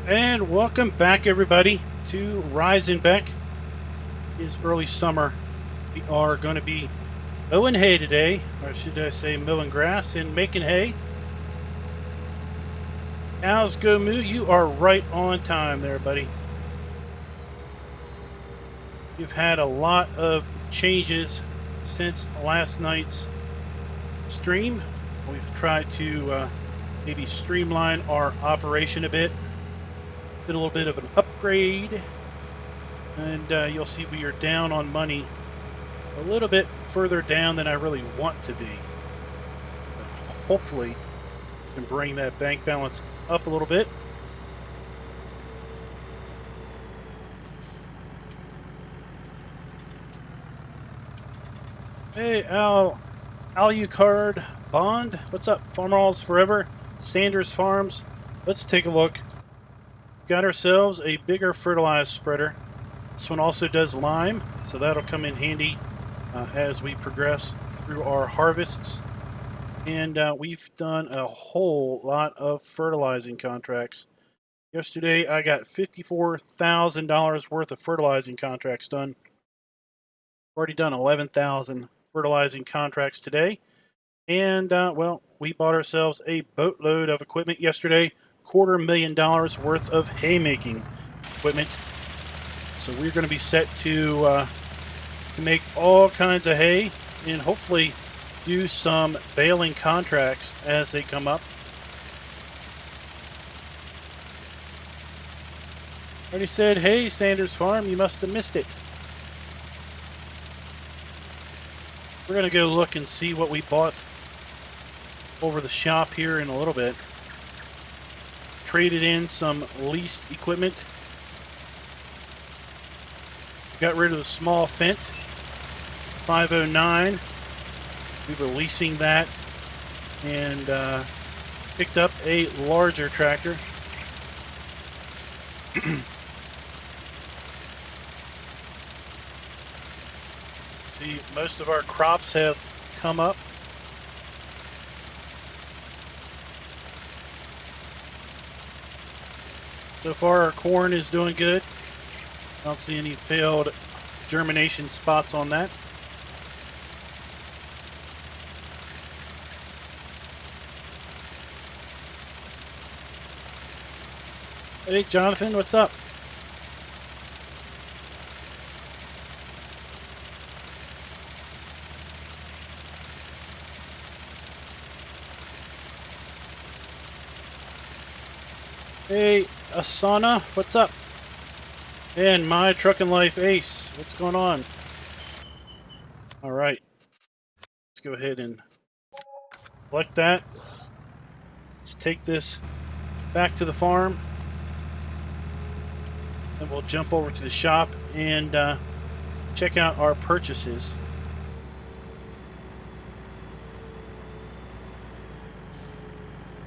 And welcome back, everybody, to Riesenbeck. It is early summer. We are going to be mowing hay today, or should I say mowing grass and making hay. Cows go moo. You are right on time there, buddy. You've had a lot of changes since last night's stream. We've tried to maybe streamline our operation a bit, did a little bit of an upgrade, and you'll see we are down on money a little bit further down than I really want to be. But hopefully, we can bring that bank balance up a little bit. Hey, Alucard Bond, what's up? Farmers Forever, Sanders Farms. Let's take a look. Got ourselves a bigger fertilized spreader. This one also does lime, so that'll come in handy as we progress through our harvests. And we've done a whole lot of fertilizing contracts. Yesterday, I got $54,000 worth of fertilizing contracts done. Already done 11,000 fertilizing contracts today. And, well, we bought ourselves a boatload of equipment yesterday. $250,000 worth of haymaking equipment. So we're going to be set to make all kinds of hay and hopefully do some baling contracts as they come up. Already said, hey, Sanders Farm, you must have missed it. We're going to go look and see what we bought over the shop here in a little bit. Traded in some leased equipment. Got rid of the small Fent 509. We were leasing that and picked up a larger tractor. See, most of our crops have come up. So far, our corn is doing good. I don't see any failed germination spots on that. Hey, Jonathan, what's up? Hey, Asana, what's up? And my Truckin' Life Ace, what's going on? All right, let's go ahead and select that. Let's take this back to the farm. And we'll jump over to the shop and check out our purchases.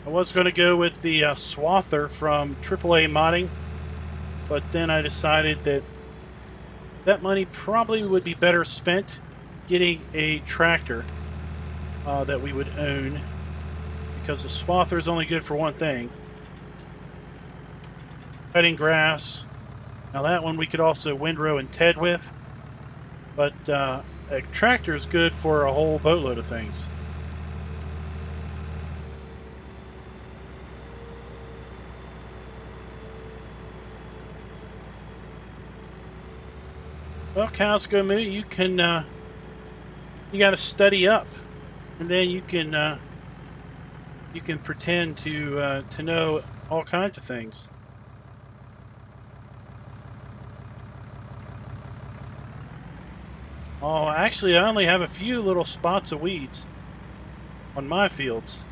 I was going to go with the swather from AAA Modding, but then I decided that that money probably would be better spent getting a tractor that we would own, because the swather is only good for one thing: cutting grass. Now that one we could also windrow and ted with, but a tractor is good for a whole boatload of things. Well, cows go moo. You can you got to study up, and then you can pretend to know all kinds of things. Oh, actually, I only have a few little spots of weeds on my fields.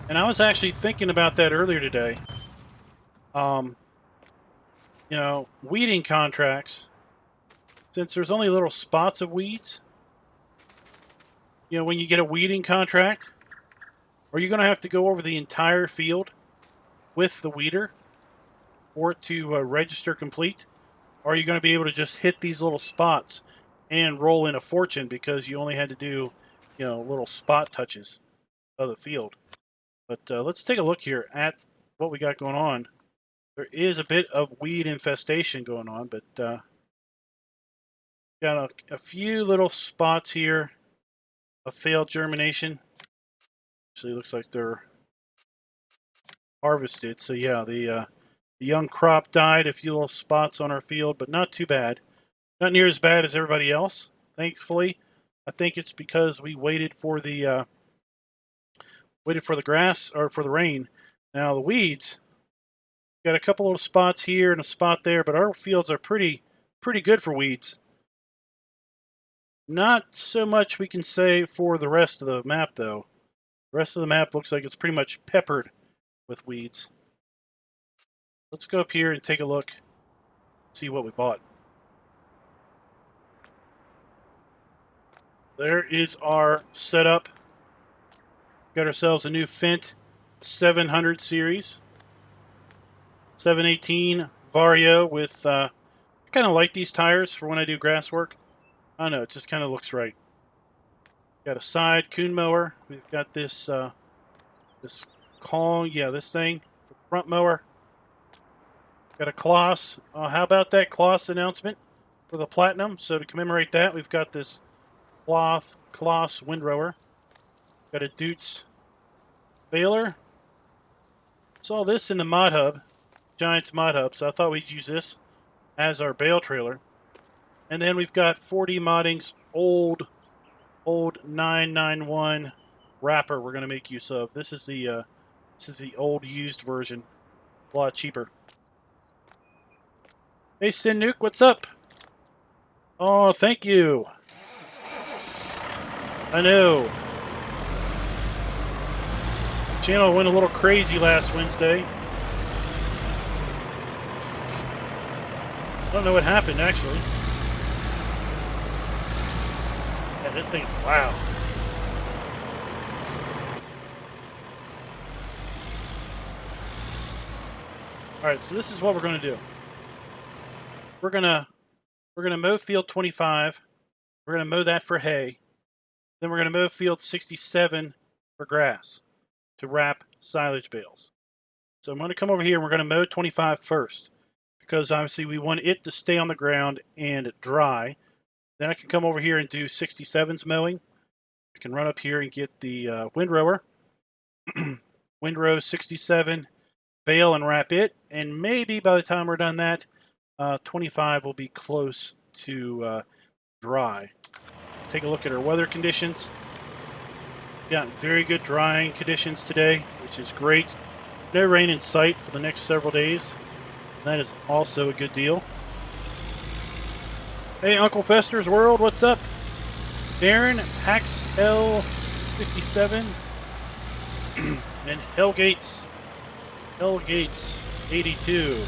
And I was actually thinking about that earlier today. You know, weeding contracts, since there's only little spots of weeds, you know, when you get a weeding contract, are you going to have to go over the entire field with the weeder for it to register complete? Or are you going to be able to just hit these little spots and roll in a fortune because you only had to do, you know, little spot touches of the field? But let's take a look here at what we got going on. There is a bit of weed infestation going on, but got a few little spots here of failed germination. Actually, looks like they're harvested. So yeah, the young crop died. A few little spots on our field, but not too bad. Not near as bad as everybody else, thankfully. I think it's because we waited for the grass or for the rain. Now the weeds, got a couple little spots here and a spot there, but our fields are pretty good for weeds. Not so much we can say for the rest of the map though. The rest of the map looks like it's pretty much peppered with weeds. Let's go up here and take a look, see what we bought. There is our setup. Got ourselves a new Fendt 700 series. 718 Vario with, I kind of like these tires for when I do grass work. I don't know, it just kind of looks right. Got a side coon mower. We've got this, this Kong, yeah, this thing, front mower. Got a Kloss. How about that Kloss announcement for the Platinum? So to commemorate that, we've got this Kloss windrower. Got a Dutz baler. Saw this in the mod hub, Giants mod hub, so I thought we'd use this as our bale trailer. And then we've got 4D Modding's old 991 wrapper we're going to make use of. This is the old used version, a lot cheaper. Hey Sin Nuke, what's up? Oh, thank you. I know. Channel went a little crazy last Wednesday. I don't know what happened, actually. Yeah, this thing's loud. Alright, so this is what we're going to do. We're gonna mow field 25. We're going to mow that for hay. Then we're going to mow field 67 for grass to wrap silage bales. So I'm going to come over here and we're going to mow 25 first, because obviously we want it to stay on the ground and dry. Then I can come over here and do 67's mowing. I can run up here and get the windrower, windrow 67, bale and wrap it, and maybe by the time we're done that, 25 will be close to dry. Let's take a look at our weather conditions. Got very good drying conditions today, which is great. No rain in sight for the next several days. That is also a good deal. Hey, Uncle Fester's World, what's up? Darren, Pax L57, and Hellgates 82.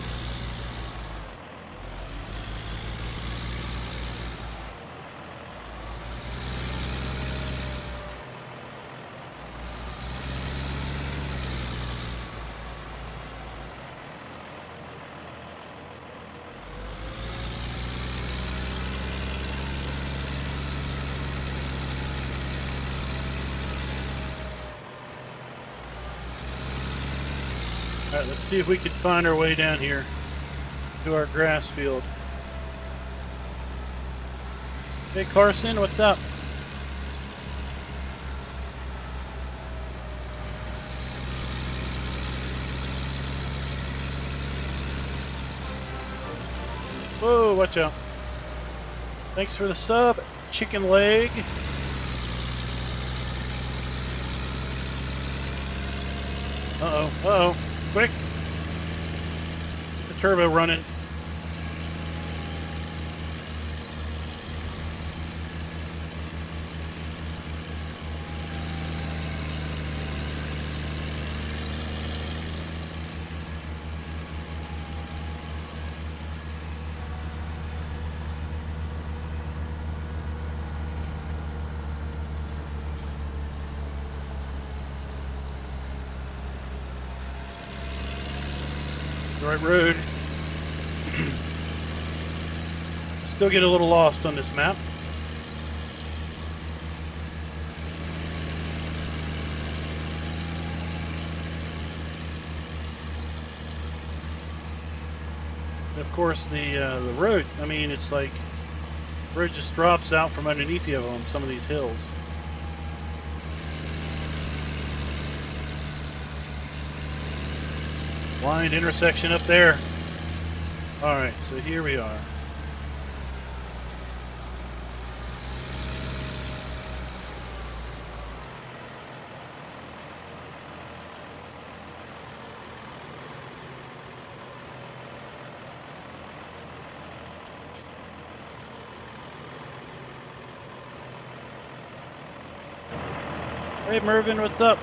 Alright, let's see if we can find our way down here to our grass field. Hey Carson, what's up? Whoa, watch out. Thanks for the sub, chicken leg. Uh-oh. Quick. Get the turbo running. The right road. Still get a little lost on this map. Of course, the road, I mean, it's like the road just drops out from underneath you on some of these hills. Blind intersection up there. All right, so here we are. Hey, Mervin, what's up?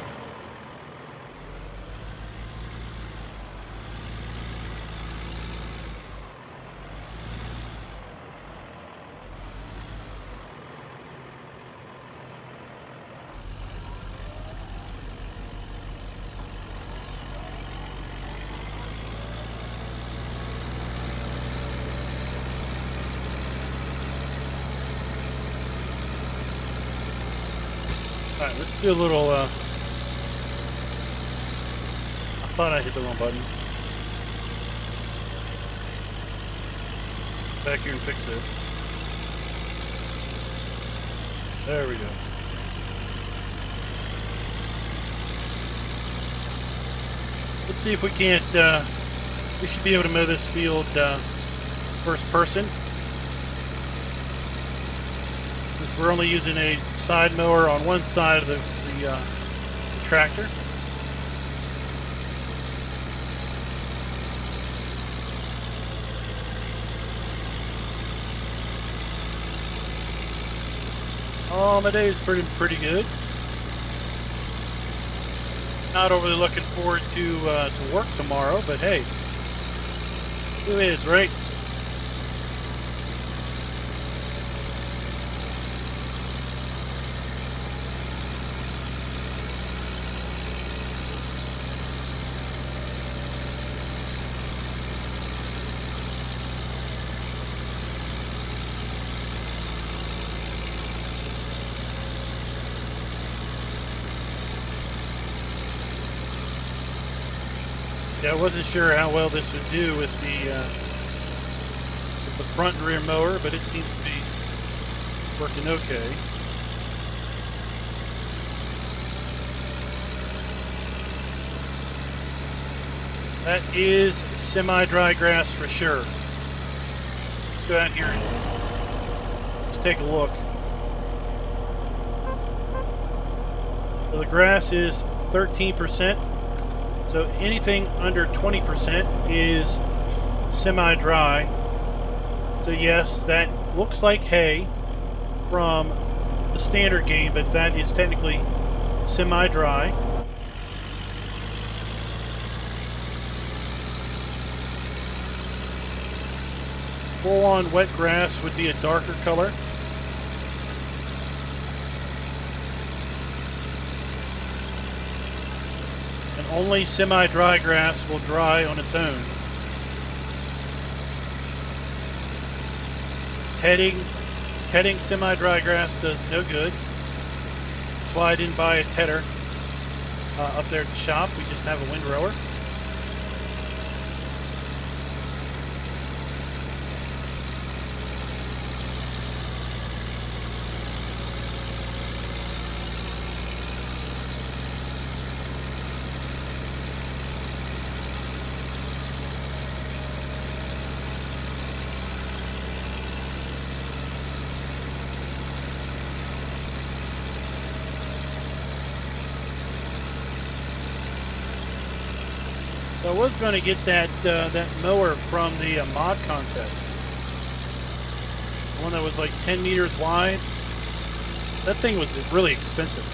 All right, let's do a little, I thought I hit the wrong button. Back here and fix this. There we go. Let's see if we can't, we should be able to mow this field first person. Because we're only using a side mower on one side of the tractor. Oh, my day is pretty good. Not overly looking forward to work tomorrow, but hey, who is, right? Yeah, I wasn't sure how well this would do with the front and rear mower, but it seems to be working okay. That is semi-dry grass for sure. Let's go out here and let's take a look. So the grass is 13%. So anything under 20% is semi-dry. So yes, that looks like hay from the standard game, but that is technically semi-dry. Full-on wet grass would be a darker color. And only semi-dry grass will dry on its own. Tedding semi-dry grass does no good. That's why I didn't buy a tedder up there at the shop. We just have a windrower. So I was going to get that mower from the mod contest. The one that was like 10 meters wide. That thing was really expensive.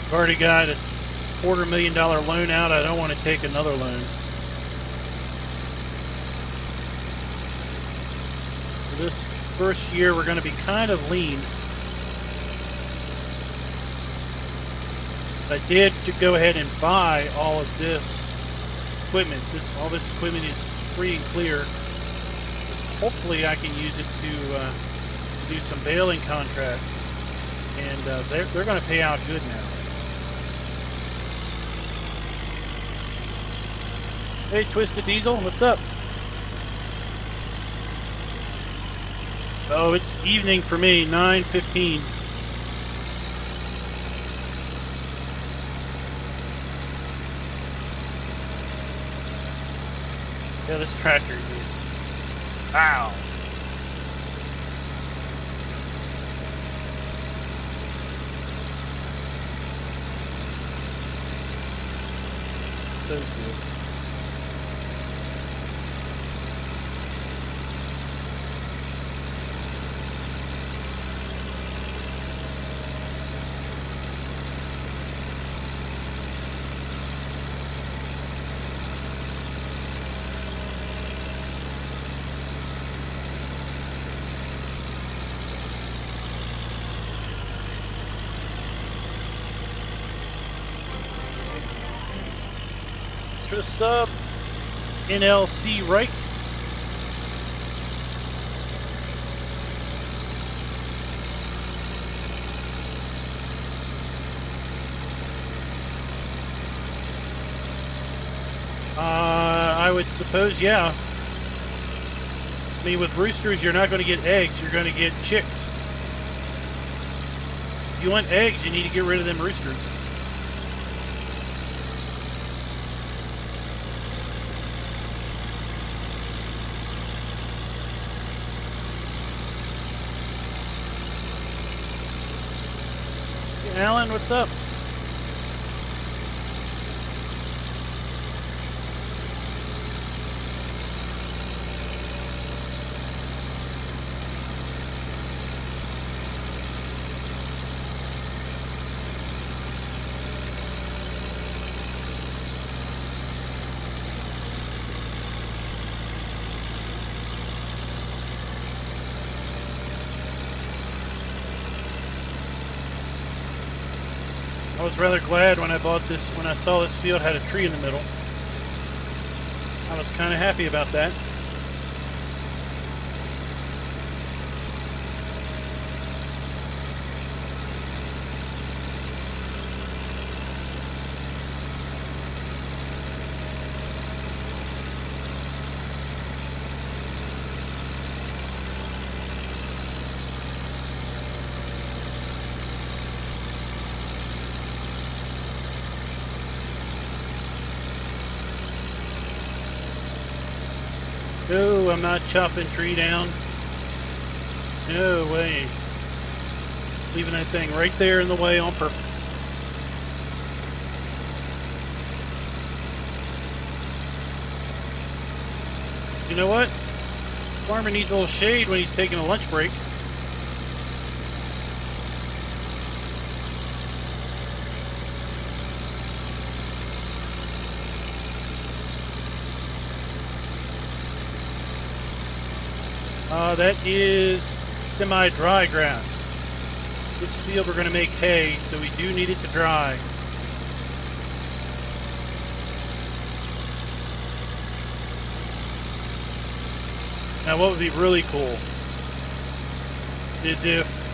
I've already got a $250,000 loan out. I don't want to take another loan. For this first year, we're going to be kind of lean. I did go ahead and buy all of this equipment. All this equipment is free and clear. Hopefully I can use it to do some baling contracts. And they're going to pay out good now. Hey, Twisted Diesel, what's up? Oh, it's evening for me, 9:15. Yeah, this tractor is... Wow. Those do. Thanks for the sub. NLC right. I would suppose, yeah. I mean, with roosters, you're not going to get eggs. You're going to get chicks. If you want eggs, you need to get rid of them roosters. Hey, Alan, what's up? I was rather glad when I bought this, when I saw this field had a tree in the middle. I was kind of happy about that. No, I'm not chopping tree down. No way. Leaving that thing right there in the way on purpose. You know what? Farmer needs a little shade when he's taking a lunch break. That is semi-dry grass. This field we're going to make hay, so we do need it to dry. Now what would be really cool is if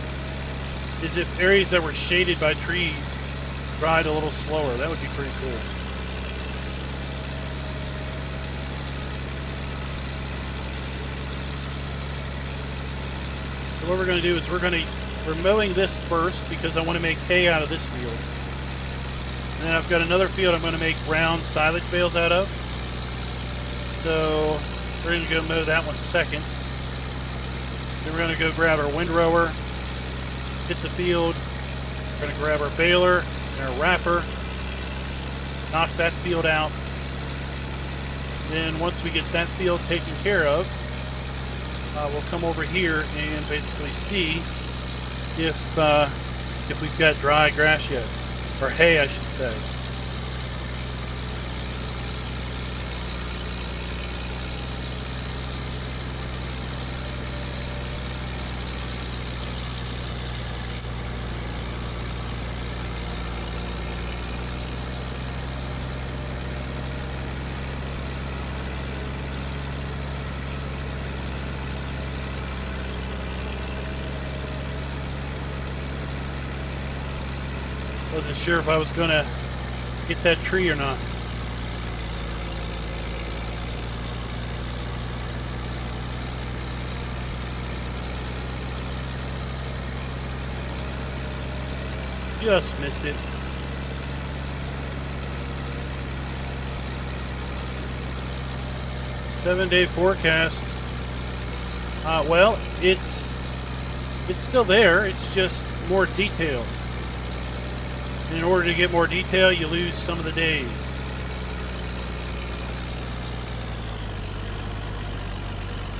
areas that were shaded by trees dried a little slower. That would be pretty cool. What we're going to do is we're mowing this first because I want to make hay out of this field. And then I've got another field I'm going to make round silage bales out of. So we're going to go mow that one second. Then we're going to go grab our windrower, hit the field. We're going to grab our baler and our wrapper, knock that field out. Then once we get that field taken care of, we'll come over here and basically see if we've got dry grass yet, or hay, I should say. Wasn't sure if I was going to hit that tree or not. Just missed it. Seven-day forecast. Well, it's still there. It's just more detailed. In order to get more detail, you lose some of the days.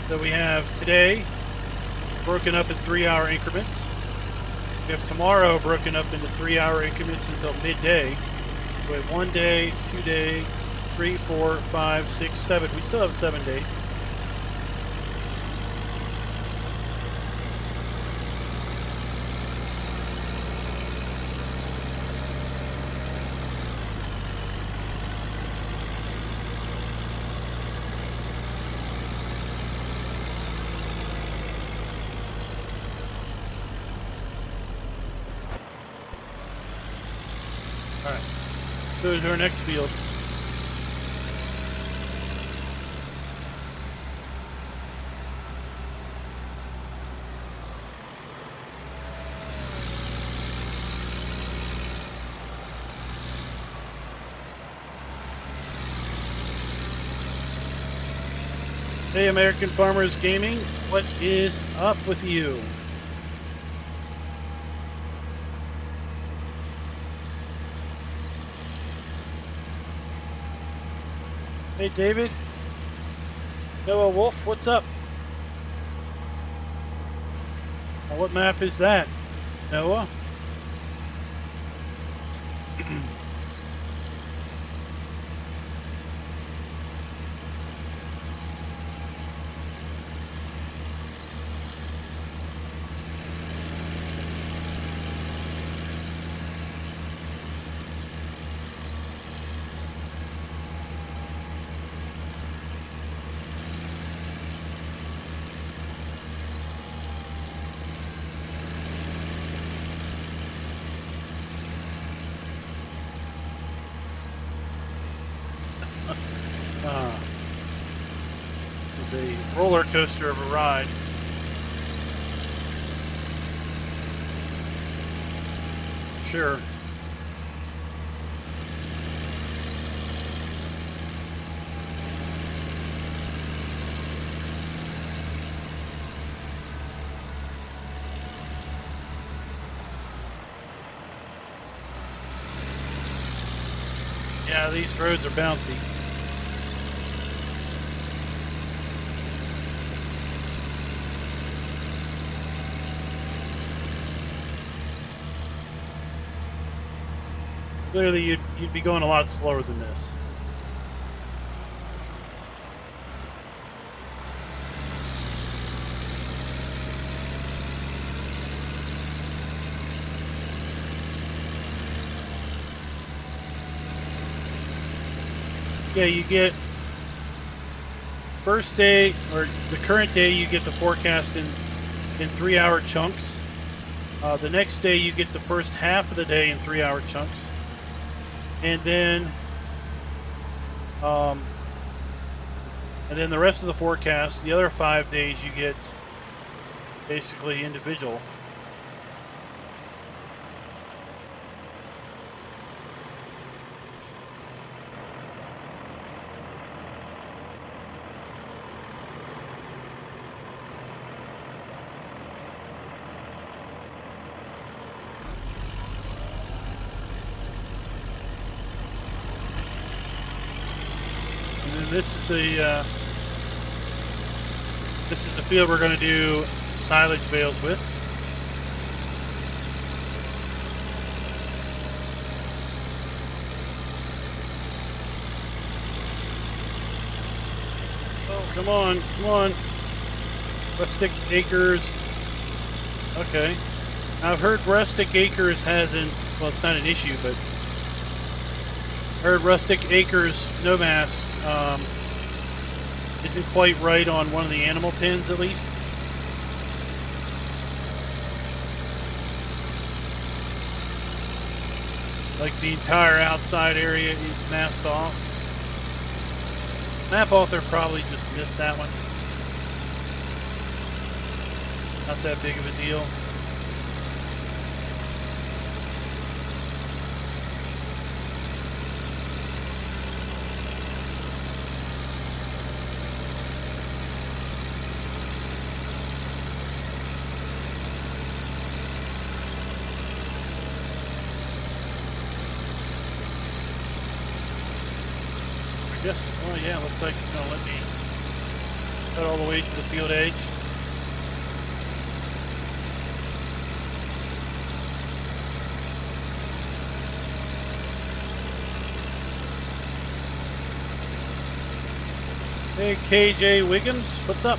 So we have today broken up in 3-hour increments. We have tomorrow broken up into 3-hour increments until midday. We have 1 day, 2 day, 3, 4, 5, 6, 7. We still have 7 days. All right, go to our next field. Hey, American Farmers Gaming, what is up with you? Hey, David. Noah Wolf, what's up? What map is that, Noah? This is a roller coaster of a ride. Sure. Yeah, these roads are bouncy. Clearly, you'd be going a lot slower than this. Yeah, you get first day, or the current day, you get the forecast in 3-hour chunks. The next day, you get the first half of the day in 3-hour chunks. And then the rest of the forecast, the other 5 days, you get basically individual. This is the field we're going to do silage bales with. Oh, come on, come on. Rustic Acres. Okay. Now, I've heard Rustic Acres hasn't, well, it's not an issue, but I heard Rustic Acres Snowmass isn't quite right on one of the animal pens, at least. Like the entire outside area is masked off. Map author probably just missed that one. Not that big of a deal. I guess, oh yeah, looks like it's going to let me cut all the way to the field edge. Hey, KJ Wiggins, what's up?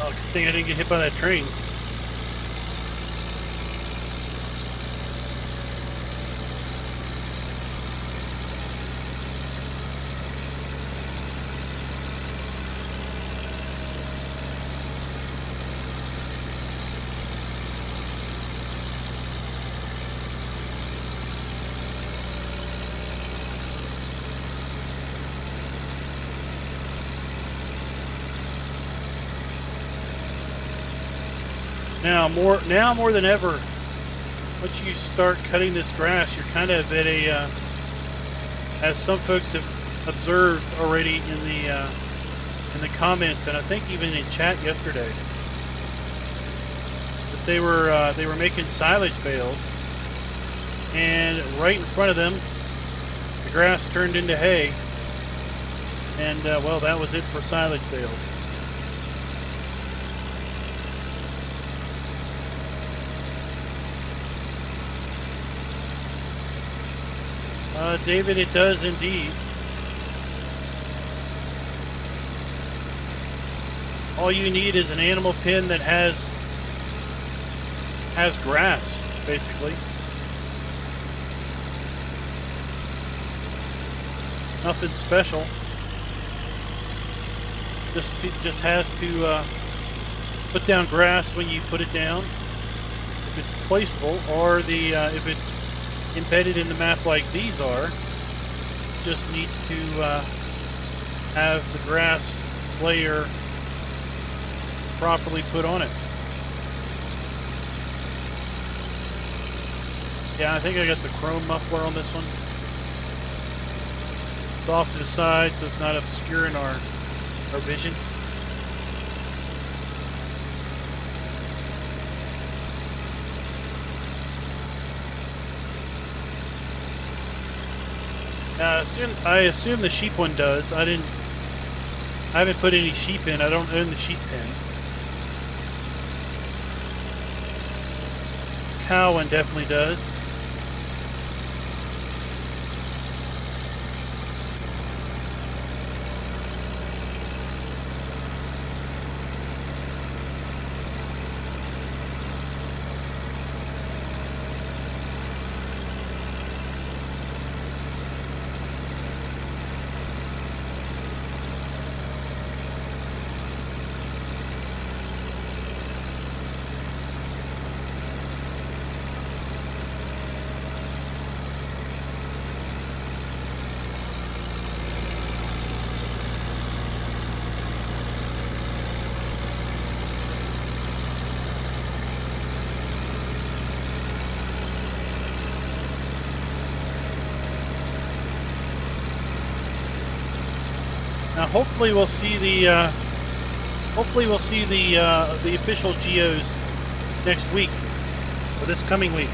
Oh, good thing I didn't get hit by that train. Now more than ever, once you start cutting this grass, you're kind of at a, as some folks have observed already in the comments, and I think even in chat yesterday, that they were making silage bales, and right in front of them, the grass turned into hay, and well, that was it for silage bales. David, it does indeed. All you need is an animal pen that has grass, basically. Nothing special. Just has to put down grass when you put it down, if it's placeable, or if it's embedded in the map like these are, just needs to have the grass layer properly put on it. Yeah, I think I got the chrome muffler on this one. It's off to the side so it's not obscuring our vision. I assume the sheep one does. I haven't put any sheep in. I don't own the sheep pen. The cow one definitely does. Now, hopefully we'll see the official geos next week, or this coming week.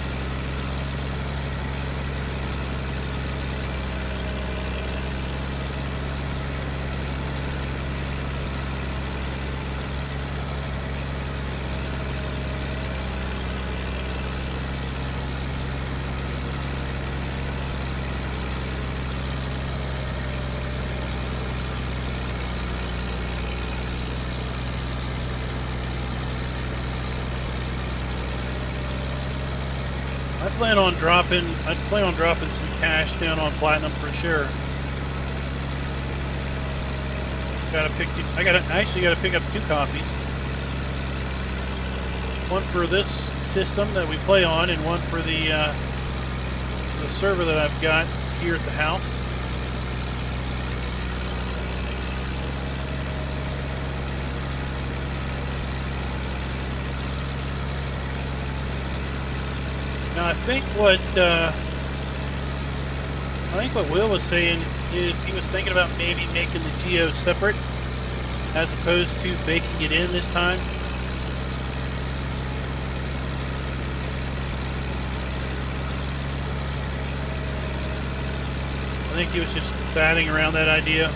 I plan on dropping some cash down on Platinum for sure. I actually gotta pick up 2 copies. One for this system that we play on, and one for the server that I've got here at the house. Now, I think what Will was saying is he was thinking about maybe making the geo separate as opposed to baking it in this time. I think he was just batting around that idea.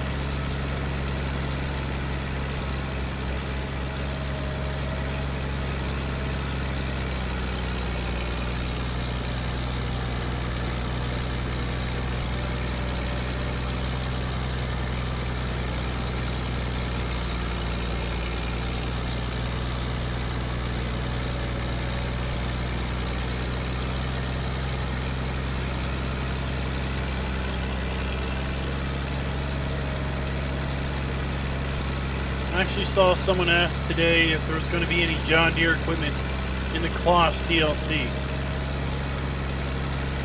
I actually saw someone ask today if there was going to be any John Deere equipment in the Klein DLC. I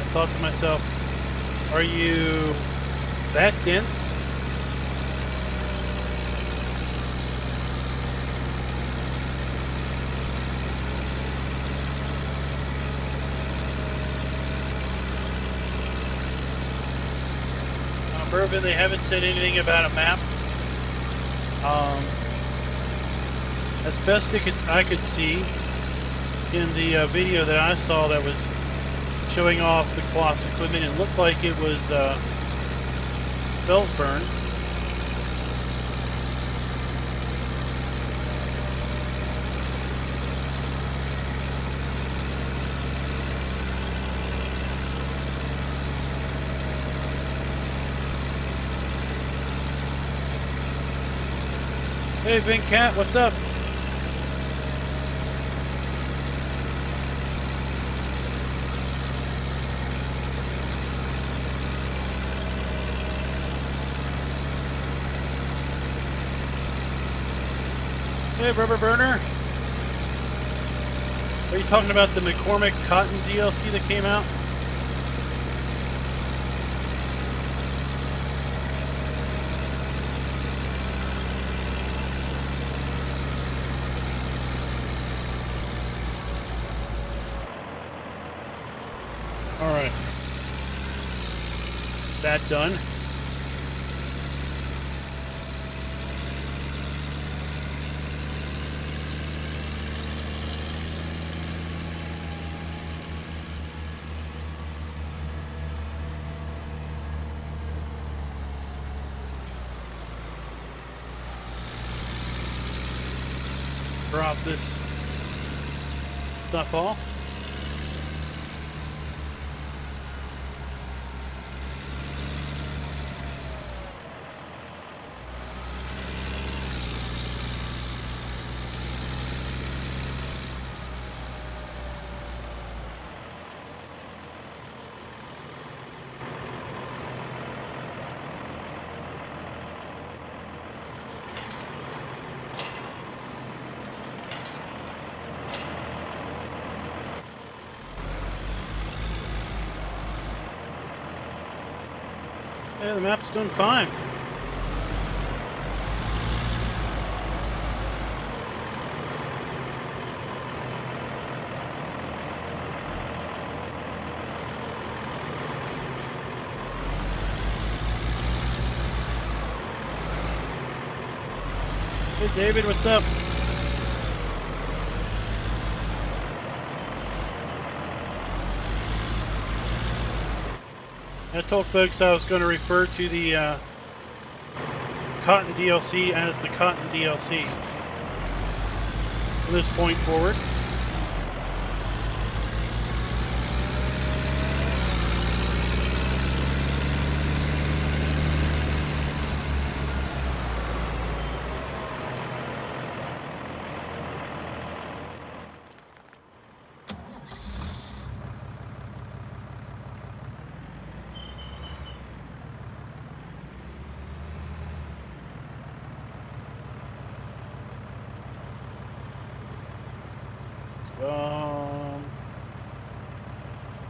thought to myself, are you that dense? Mervin, they haven't said anything about a map. As best I could see in the video that I saw that was showing off the Kloss equipment, it looked like it was Bellsburn. Hey, Vincat, what's up? Hey, Rubber Burner. Are you talking about the McCormick Cotton DLC that came out? Alright. That done. Drop this stuff off. Yeah, the map's doing fine. Hey, David, what's up? I told folks I was going to refer to the Cotton DLC as the Cotton DLC from this point forward.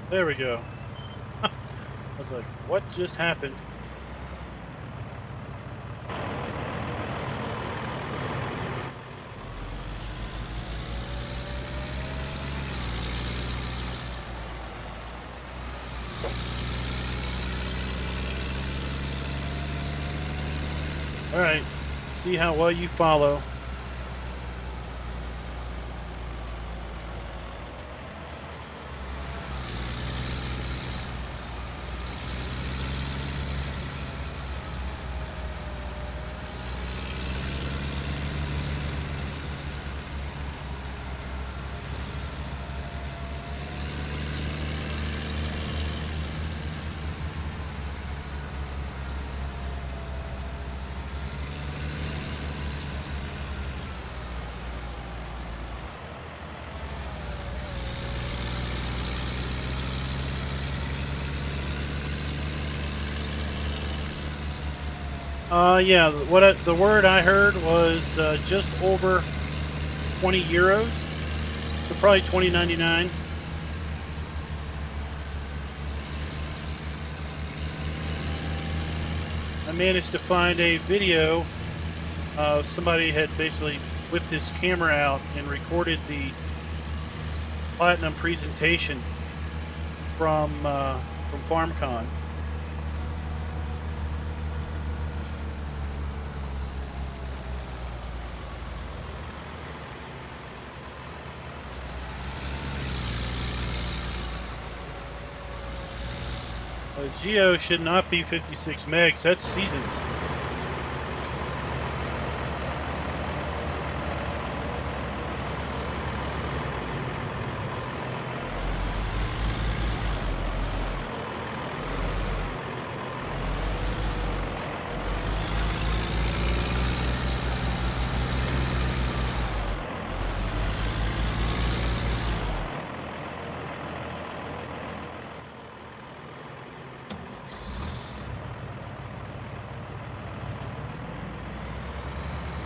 There we go. I was like, what just happened? All right. See how well you follow. Yeah, the word I heard was just over 20 euros, so probably 20.99. I managed to find a video. Somebody had basically whipped his camera out and recorded the Platinum presentation from FarmCon. Geo should not be 56 megs. That's seasons.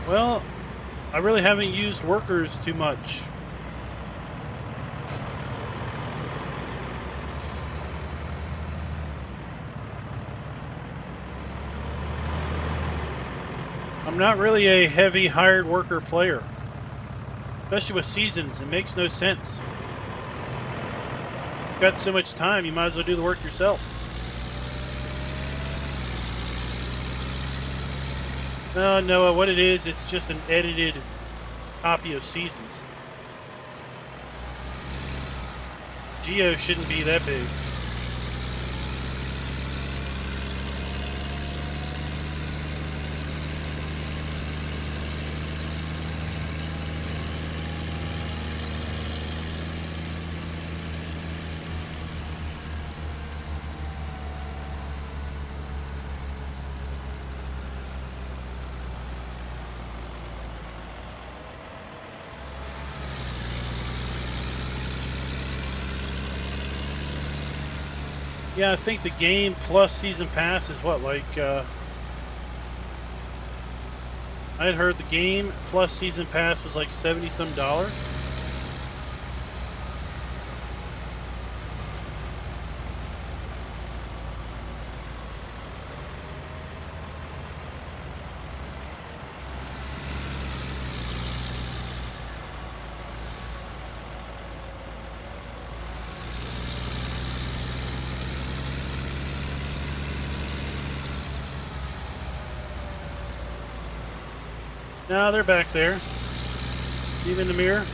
Well, I really haven't used workers too much. I'm not really a heavy hired worker player. Especially with seasons, it makes no sense. You've got so much time, you might as well do the work yourself. No, Noah, what it is, it's just an edited copy of Seasons. Geo shouldn't be that big. Yeah, I think the game plus season pass is what, like, I had heard the game plus season pass was like $70-some. No, they're back there. See them in the mirror?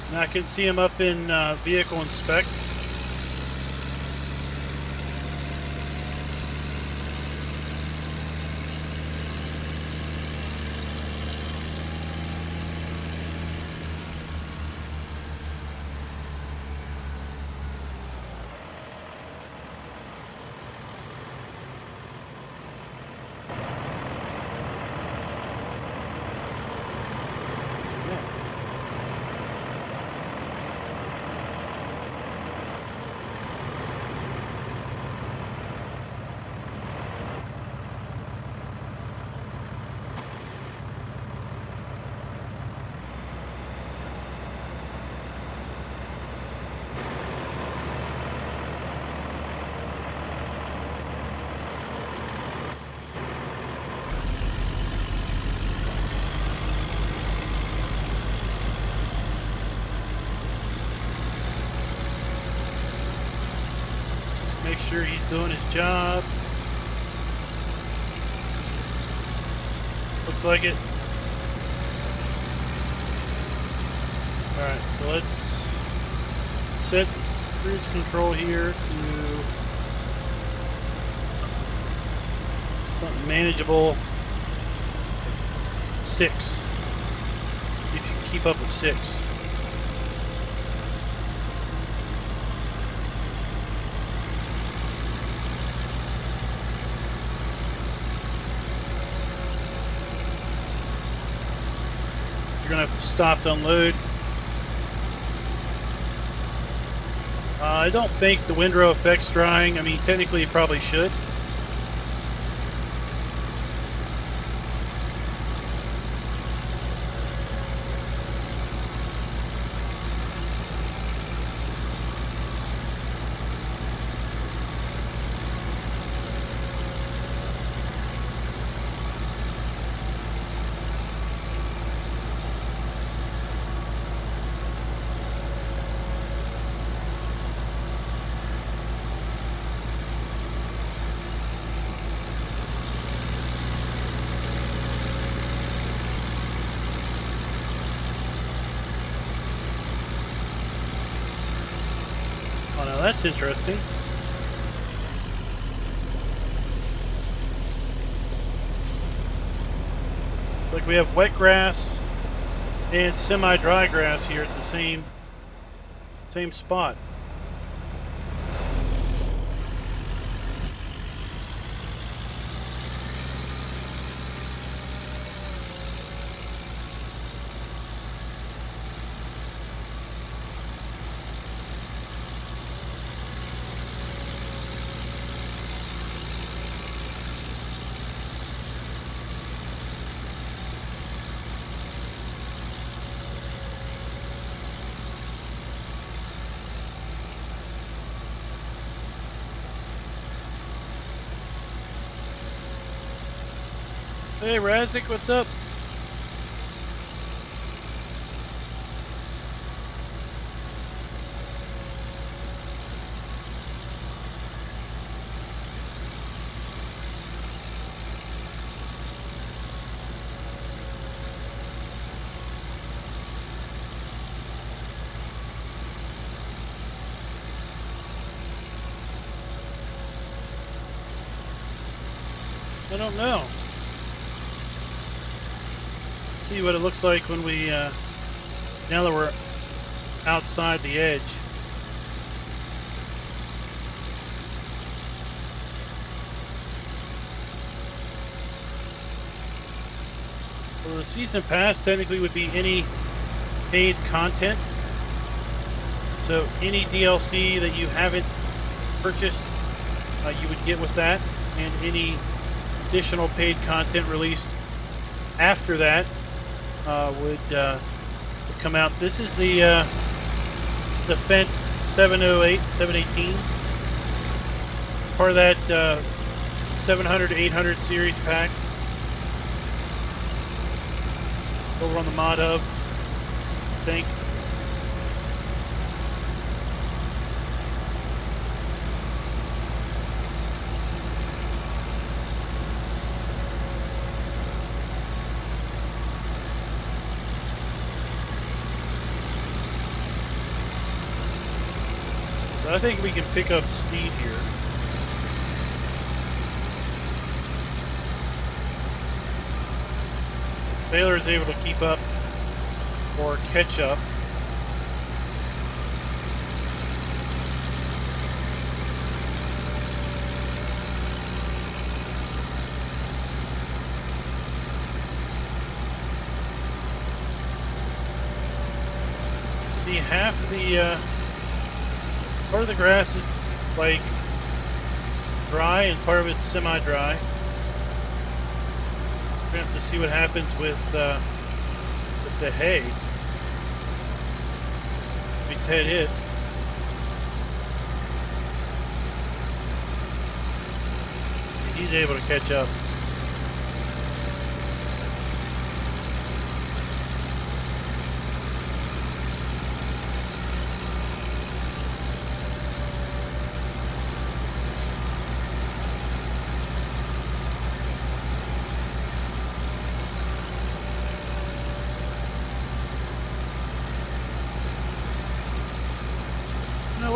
And I can see them up in vehicle inspect. sure he's doing his job. Looks like it. Alright, so let's set cruise control here to something manageable. 6. See if you can keep up with 6. You're gonna have to stop to unload. I don't think the windrow affects drying. I mean, technically it probably should. Oh, now that's interesting. It's like we have wet grass and semi-dry grass here at the same spot. Hey, Raznik, what's up? I don't know. See what it looks like when we now that we're outside the edge. Well, the season pass technically would be any paid content, so any DLC that you haven't purchased you would get with that, and any additional paid content released after that would come out. This is the Fent 708, 718. It's part of that 700 to 800 series pack over on the Mod Hub, I think. So I think we can pick up speed here. Baylor is able to keep up or catch up. See, half of the part of the grass is like dry and part of it's semi-dry. We're gonna have to see what happens with the hay. Big Ted hit. See, he's able to catch up.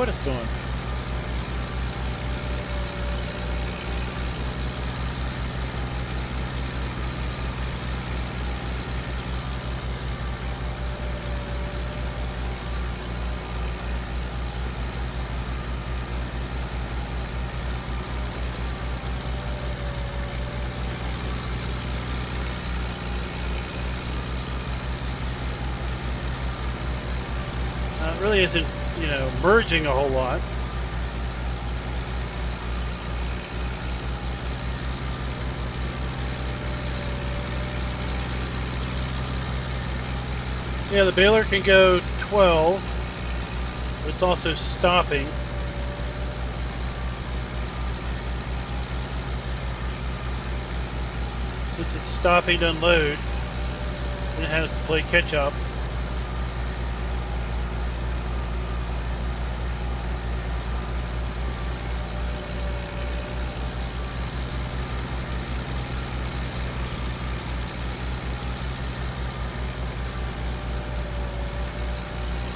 what it's doing. It really isn't, merging a whole lot. Yeah, the baler can go 12, but it's also stopping. Since it's stopping to unload, it has to play catch up.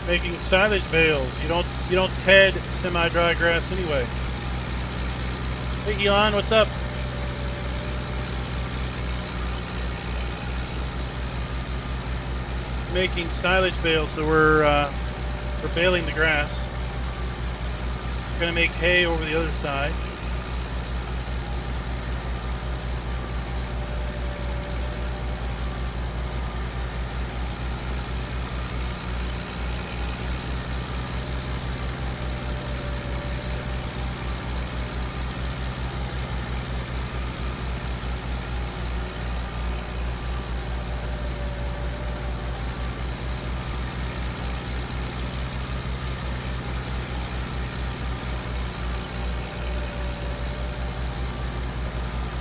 Making silage bales. You don't TED semi-dry grass anyway. Hey Elon, what's up? Making silage bales, so we're baling the grass. We're gonna make hay over the other side.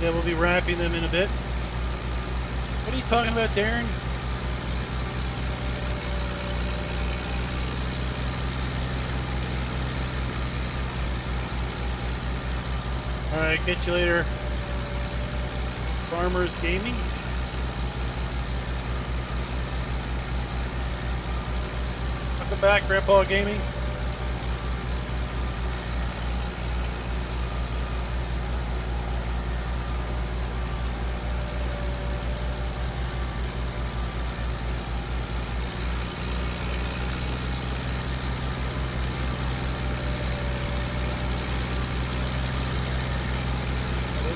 Yeah, we'll be wrapping them in a bit. What are you talking about, Darren? Alright, catch you later. Farmers Gaming. Welcome back, Grandpa Gaming.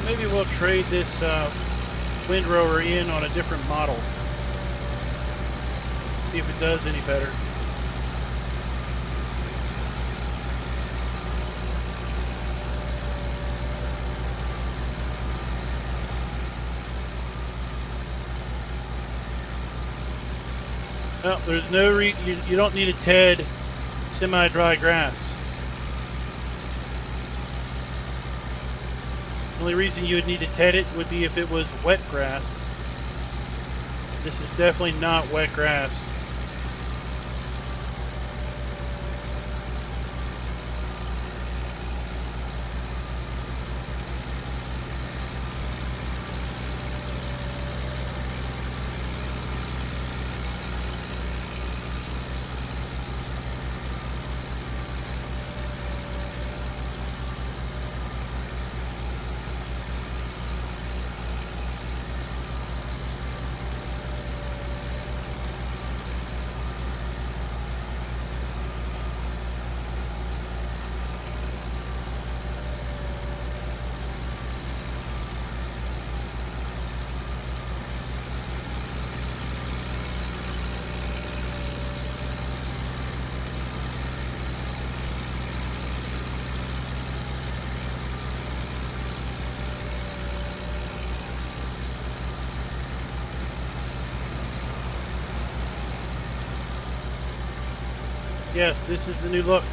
Maybe we'll trade this windrower in on a different model. See if it does any better. No, there's no you don't need a TED semi-dry grass. The only reason you would need to TED it would be if it was wet grass. This is definitely not wet grass. Yes, this is the new look.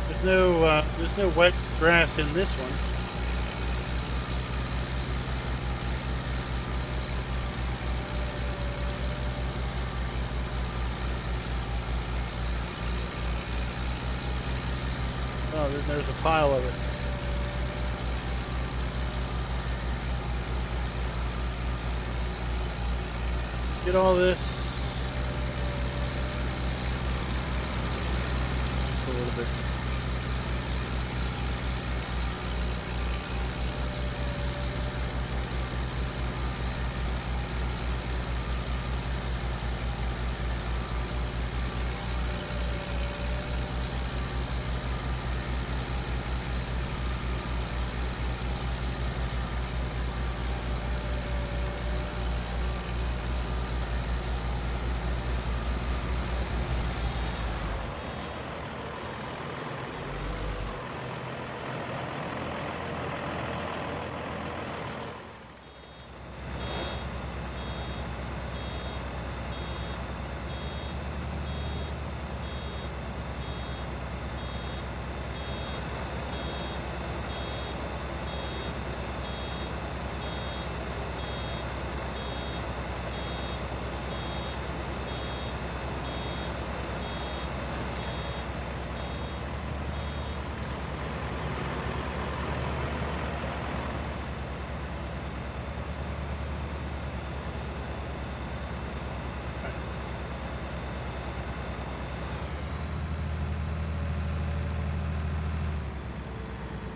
There's no wet grass in this one. Oh, then there's a pile of it. Get all this just a little bit.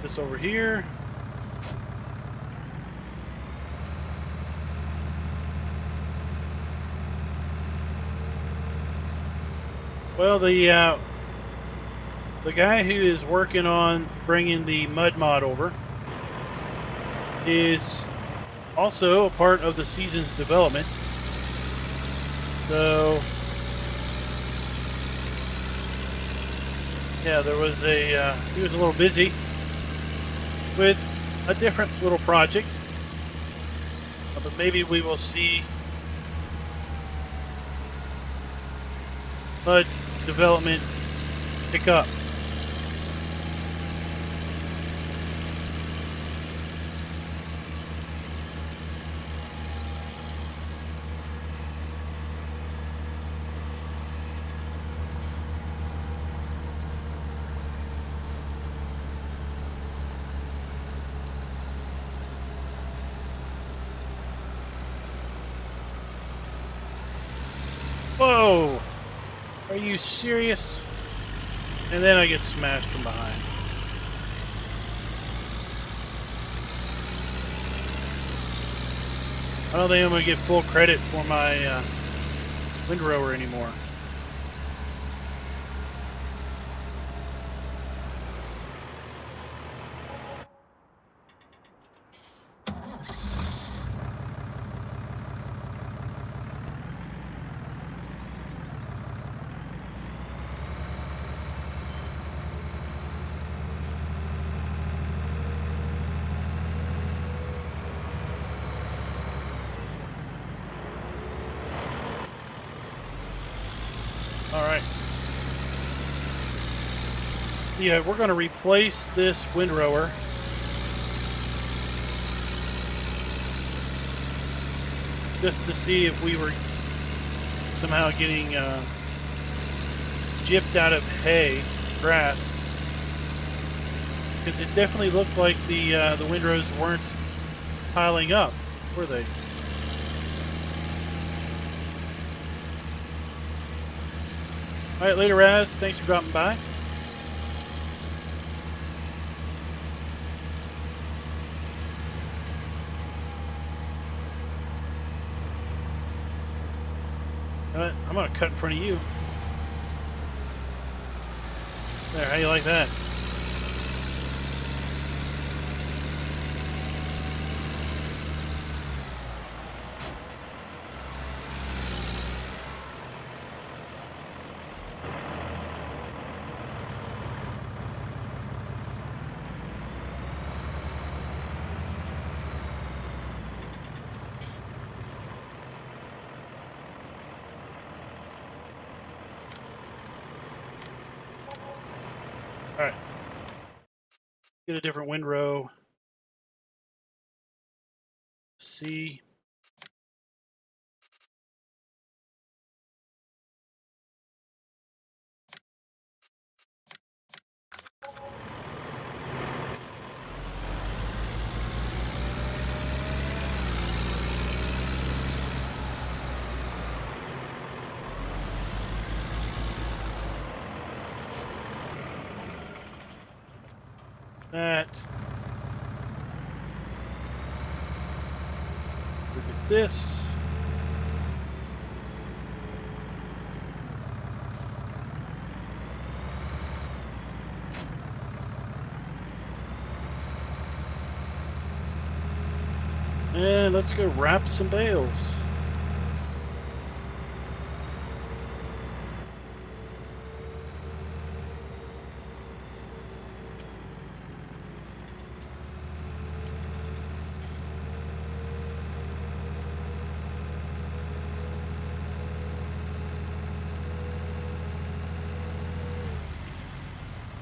This over here. Well, the guy who is working on bringing the mud mod over is also a part of the season's development. So, yeah, there was he was a little busy with a different little project, but maybe we will see mud development pick up. Whoa! Are you serious? And then I get smashed from behind. I don't think I'm going to get full credit for my windrower anymore. Alright. So yeah, we're going to replace this windrower. Just to see if we were somehow getting gypped out of hay, grass. Because it definitely looked like the windrows weren't piling up, were they? Alright, later Raz, thanks for dropping by. Alright, I'm gonna cut in front of you. There, how you like that? Alright. Get a different windrow. C. That. Look at this. And let's go wrap some bales.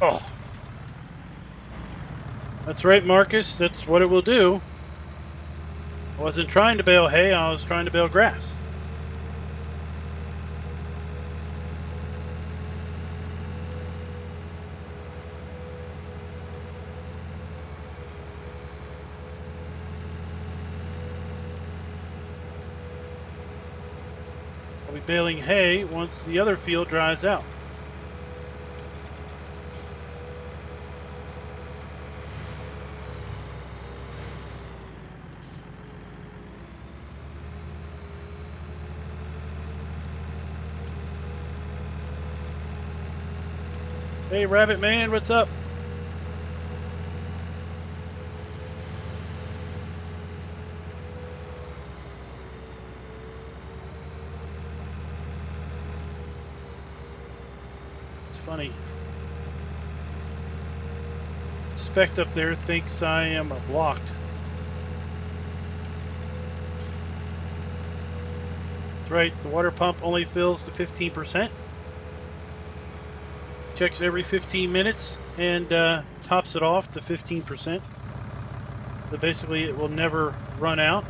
Oh. That's right, Marcus. That's what it will do. I wasn't trying to bale hay, I was trying to bale grass. I'll be baling hay once the other field dries out. Hey, Rabbit Man, what's up? It's funny. Spect up there thinks I am blocked. That's right, the water pump only fills to 15%. Checks every 15 minutes and tops it off to 15%. So basically it will never run out.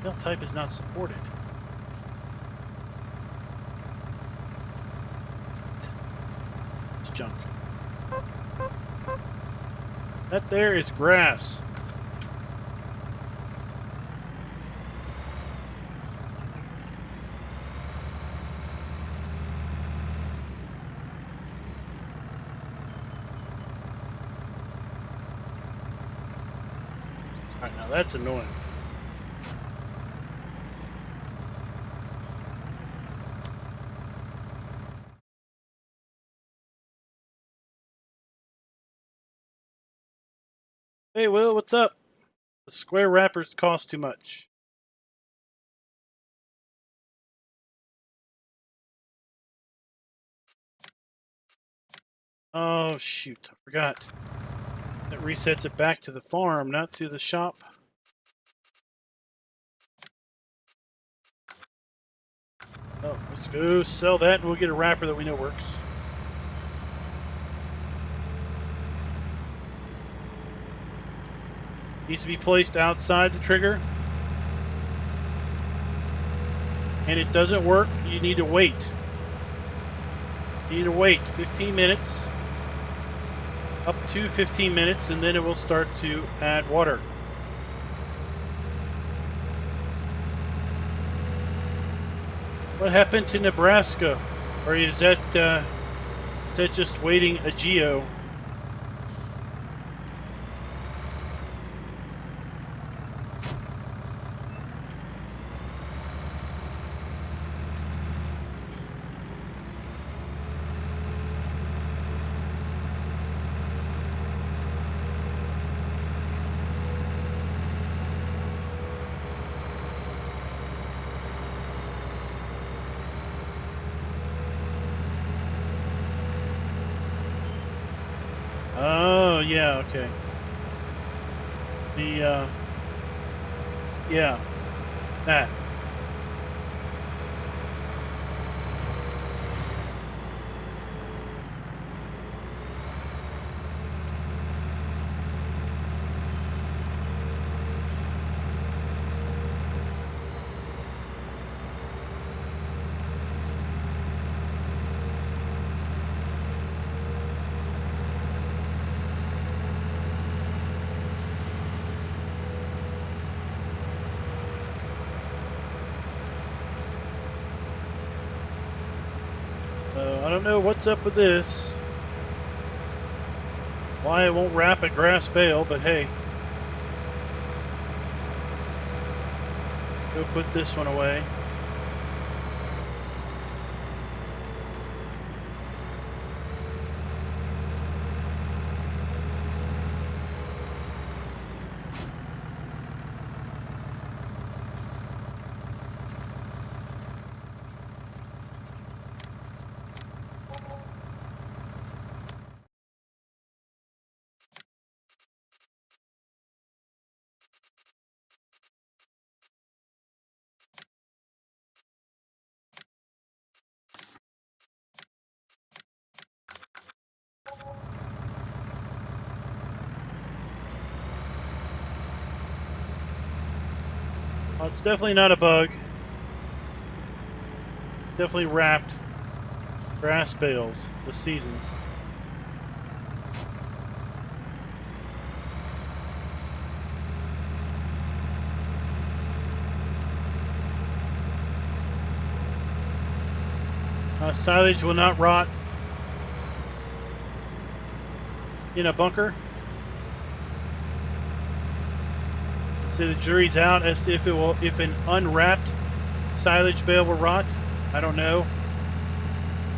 Mail type is not supported. It's junk. That there is grass. Alright, now that's annoying. Hey, Will, what's up? The square wrappers cost too much. Oh, shoot. I forgot. That resets it back to the farm, not to the shop. Oh, let's go sell that and we'll get a wrapper that we know works. Needs to be placed outside the trigger. And it doesn't work, you need to wait. You need to wait 15 minutes. Up to 15 minutes, and then it will start to add water. What happened to Nebraska? Or is that just waiting a geo? Oh, yeah, okay. The, yeah, that. I don't know what's up with this. Why it won't wrap a grass bale, but hey. Go put this one away. Well, it's definitely not a bug. Definitely wrapped grass bales with seasons. Silage will not rot in a bunker. So the jury's out as to if an unwrapped silage bale will rot. I don't know.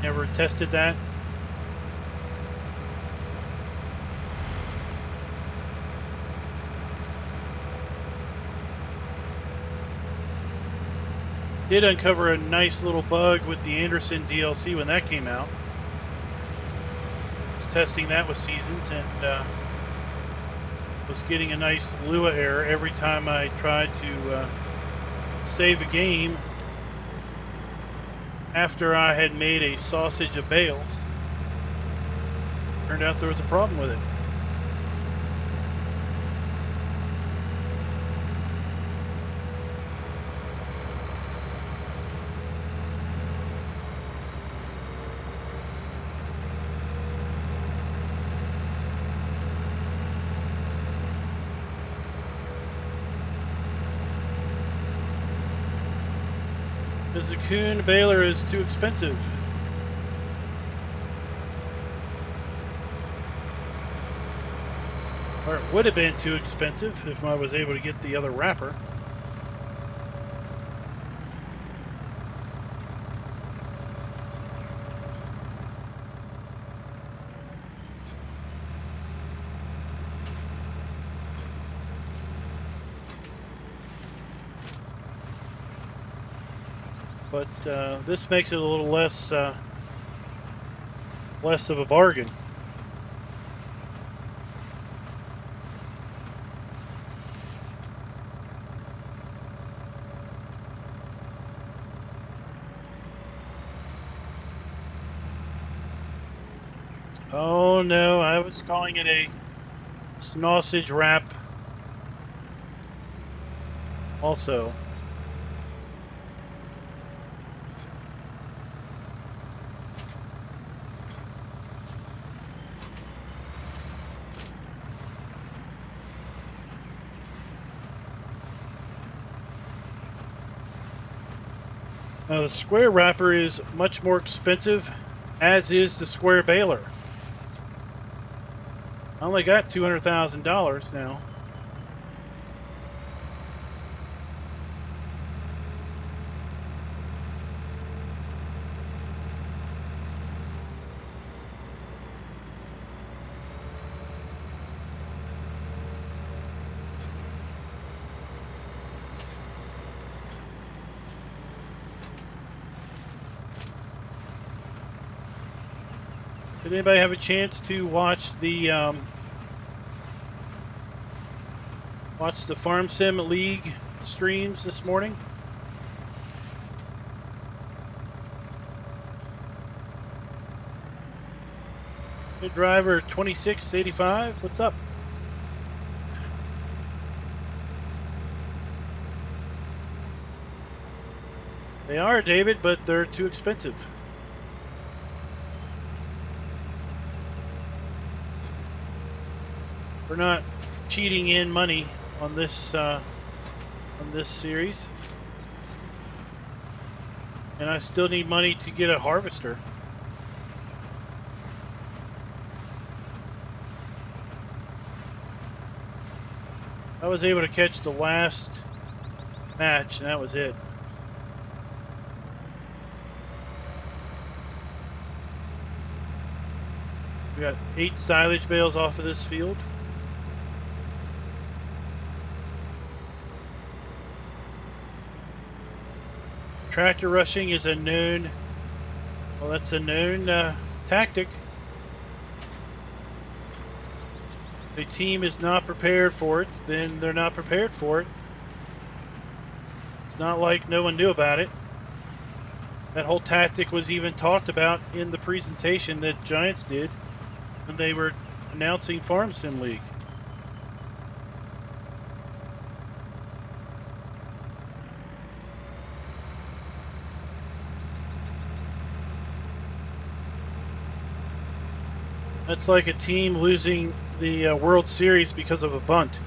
Never tested that. Did uncover a nice little bug with the Anderson DLC when that came out. Was testing that with seasons and was getting a nice Lua error every time I tried to save a game after I had made a sausage of bales. Turned out there was a problem with it. The Coon baler is too expensive. Or it would have been too expensive if I was able to get the other wrapper. But this makes it a little less of a bargain. Oh no, I was calling it a sausage wrap also. Now the square wrapper is much more expensive, as is the square baler. I only got $200,000 now. Did anybody have a chance to watch the Farm Sim League streams this morning? Good driver 2685, what's up? They are, David, but they're too expensive. We're not cheating in money on this series, and I still need money to get a harvester. I was able to catch the last match, and that was it. We got 8 silage bales off of this field. Tractor rushing is a known, well, that's a known tactic. If a team is not prepared for it, then they're not prepared for it. It's not like no one knew about it. That whole tactic was even talked about in the presentation that Giants did when they were announcing Farm Sim League. That's like a team losing the World Series because of a bunt.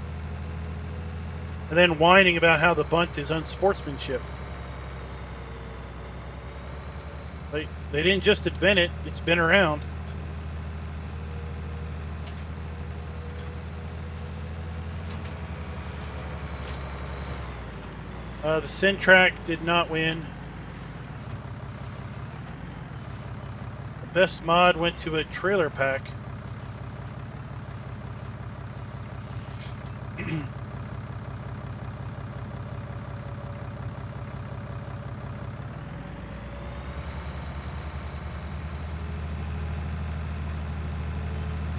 And then whining about how the bunt is unsportsmanship. They didn't just invent it, it's been around. The Syntrack did not win. The best mod went to a trailer pack.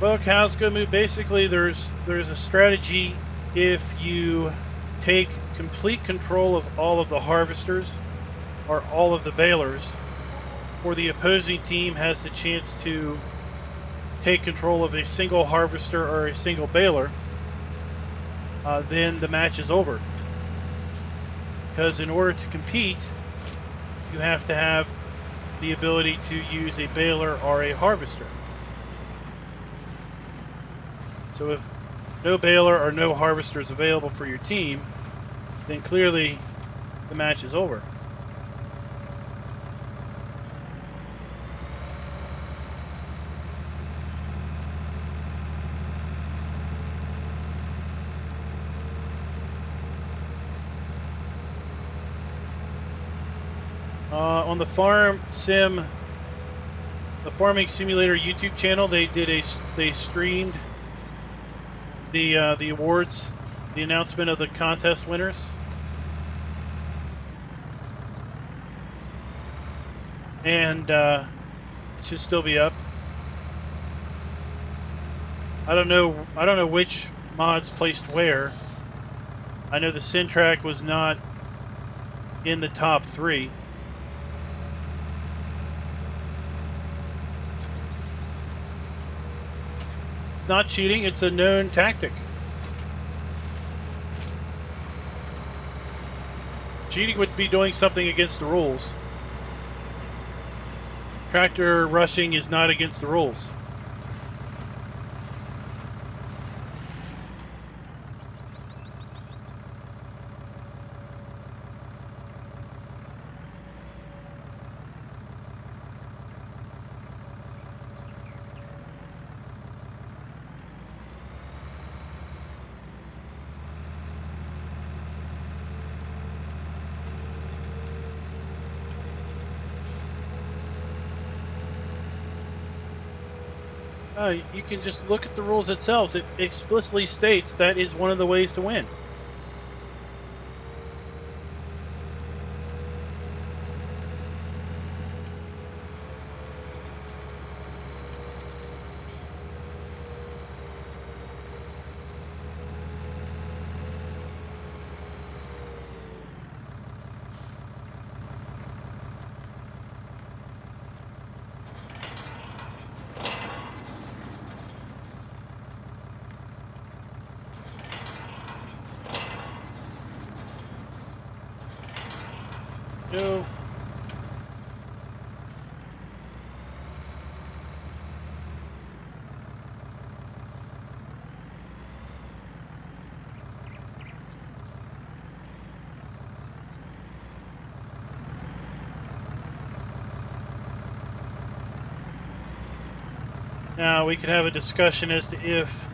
Well, cows go move. Basically, there's a strategy if you take complete control of all of the harvesters or all of the balers, or the opposing team has the chance to take control of a single harvester or a single baler, then the match is over. Because in order to compete, you have to have the ability to use a baler or a harvester. So if no baler or no harvester is available for your team, then clearly the match is over. On the Farming Simulator YouTube channel, they streamed the awards, the announcement of the contest winners, and it should still be up. I don't know which mods placed where. I know the Syntrack was not in the top 3. It's not cheating, it's a known tactic. Cheating would be doing something against the rules. Tractor rushing is not against the rules. You can just look at the rules itself. It explicitly states that is one of the ways to win. No. Now we could have a discussion as to if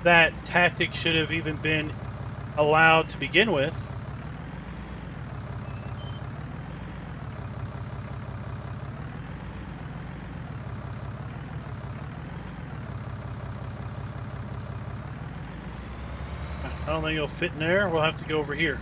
that tactic should have even been allowed to begin with. I don't think it'll fit in there. We'll have to go over here.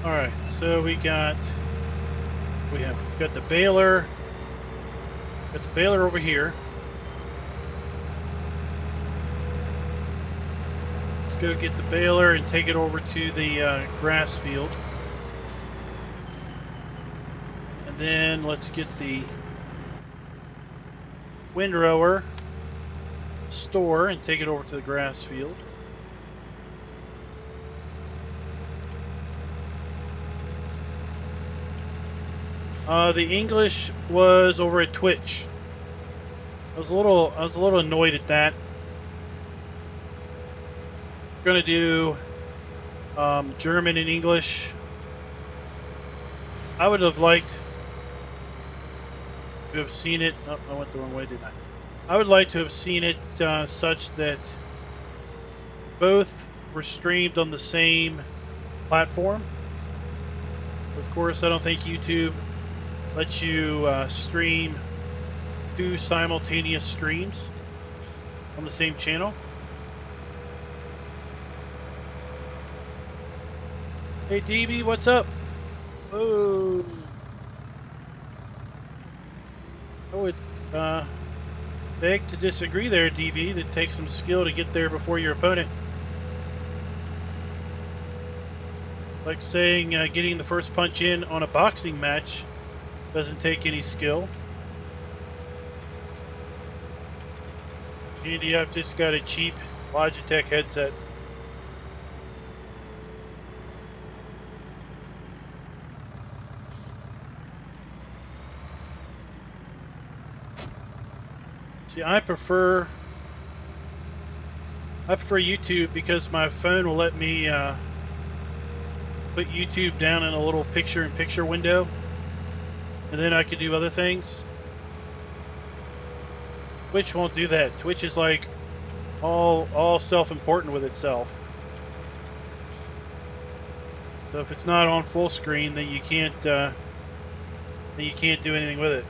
All right, so we've got the baler. Got the baler over here. Let's go get the baler and take it over to the grass field. And then let's get the windrower store and take it over to the grass field. The English was over at Twitch. I was a little annoyed at that. We're gonna do German and English. I would have liked to have seen it. Oh, I went the wrong way, didn't I? I would like to have seen it such that both were streamed on the same platform. Of course, I don't think YouTube lets you stream 2 simultaneous streams on the same channel. Hey DB, what's up? Oh, I would beg to disagree there, DB. It takes some skill to get there before your opponent. Like saying getting the first punch in on a boxing match doesn't take any skill. Andy, I've just got a cheap Logitech headset. See, I prefer YouTube because my phone will let me put YouTube down in a little picture-in-picture window. And then I could do other things. Twitch won't do that. Twitch is like all self-important with itself. So if it's not on full screen, then you can't do anything with it.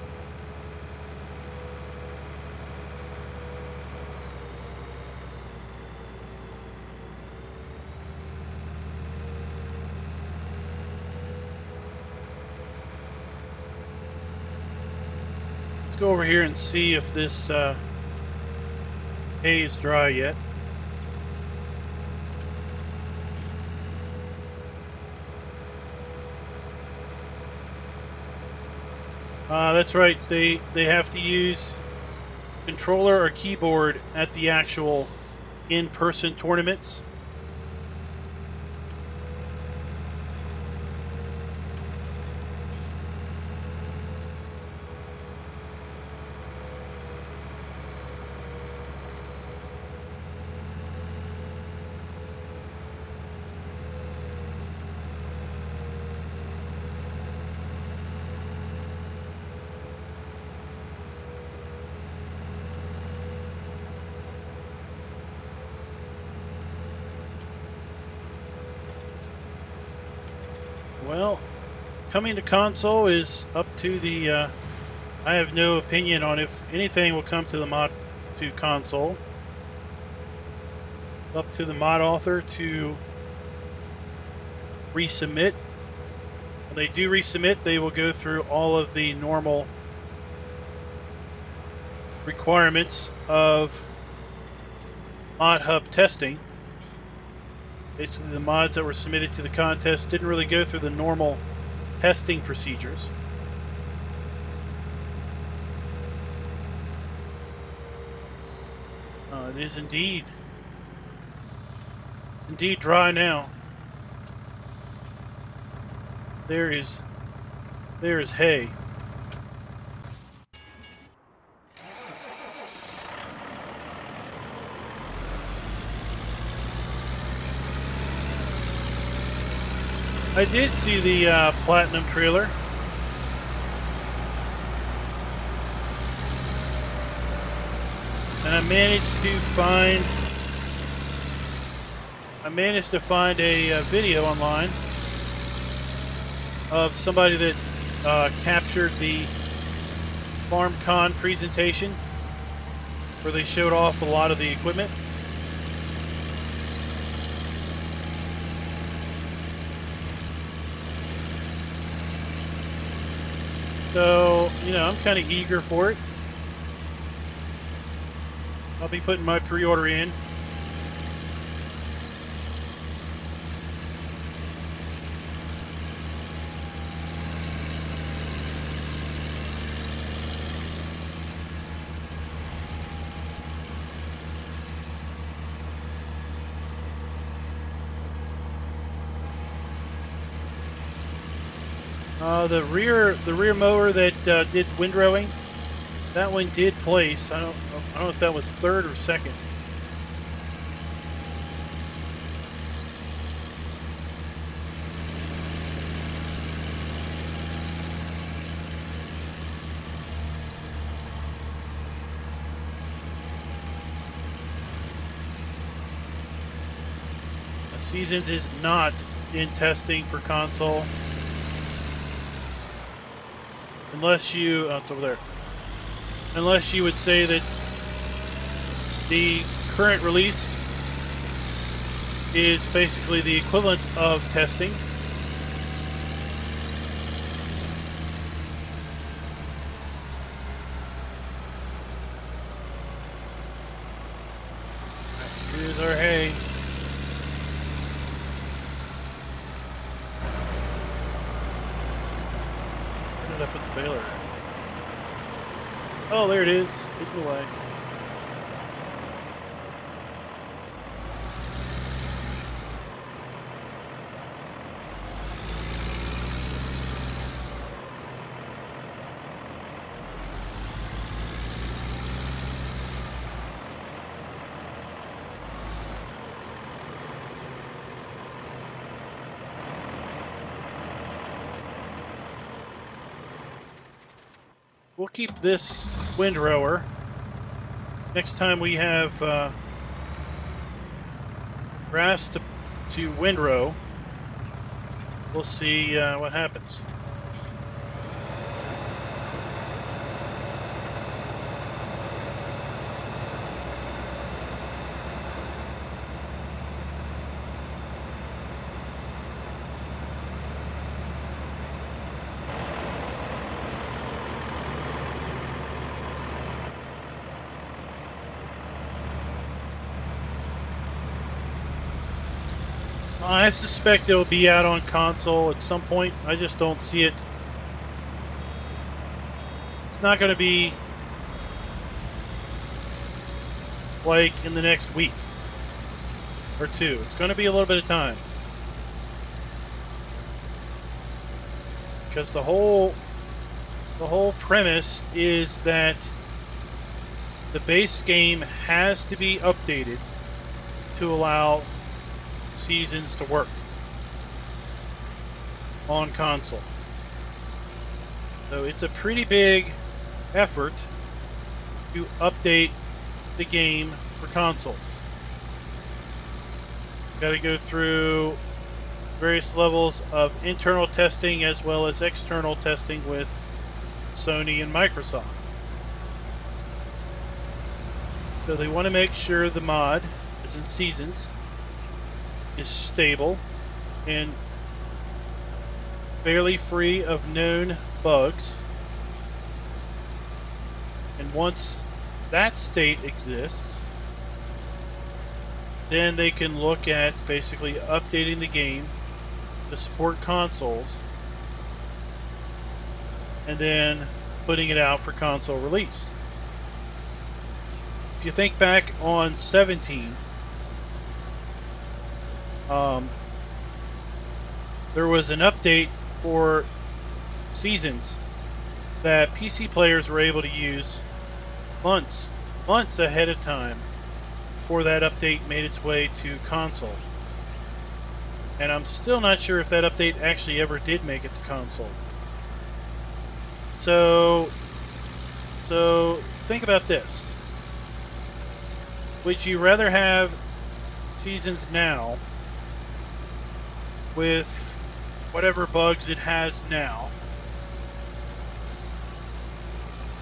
Go over here and see if this hay is dry yet. That's right. They have to use controller or keyboard at the actual in-person tournaments. Well, coming to console is up to the, I have no opinion on if anything will come to the mod to console. Up to the mod author to resubmit. When they do resubmit, they will go through all of the normal requirements of mod hub testing. Basically, the mods that were submitted to the contest didn't really go through the normal testing procedures. It is indeed dry now. There is hay. I did see the Platinum trailer. And I managed to find a video online of somebody that captured the FarmCon presentation where they showed off a lot of the equipment. So, I'm kind of eager for it. I'll be putting my pre-order in. The rear mower that did windrowing, that one did place. I don't know if that was third or second. Seasons is not in testing for console. Unless you, it's over there. Unless you would say that the current release is basically the equivalent of testing. Here's our hay. Where did I put the baler? Oh, there it is. Hidden away. We'll keep this windrower. Next time we have grass to windrow, we'll see what happens. I suspect it'll be out on console at some point. I just don't see it. It's not going to be like in the next week or two. It's going to be a little bit of time. Because the whole premise is that the base game has to be updated to allow seasons to work on console. So it's a pretty big effort to update the game for consoles. Got to go through various levels of internal testing as well as external testing with Sony and Microsoft. So they want to make sure the mod, as in Seasons, is stable and fairly free of known bugs. And once that state exists, then they can look at basically updating the game to support consoles and then putting it out for console release. If you think back on 17, there was an update for Seasons that PC players were able to use months ahead of time before that update made its way to console. And I'm still not sure if that update actually ever did make it to console. So think about this. Would you rather have Seasons now with whatever bugs it has now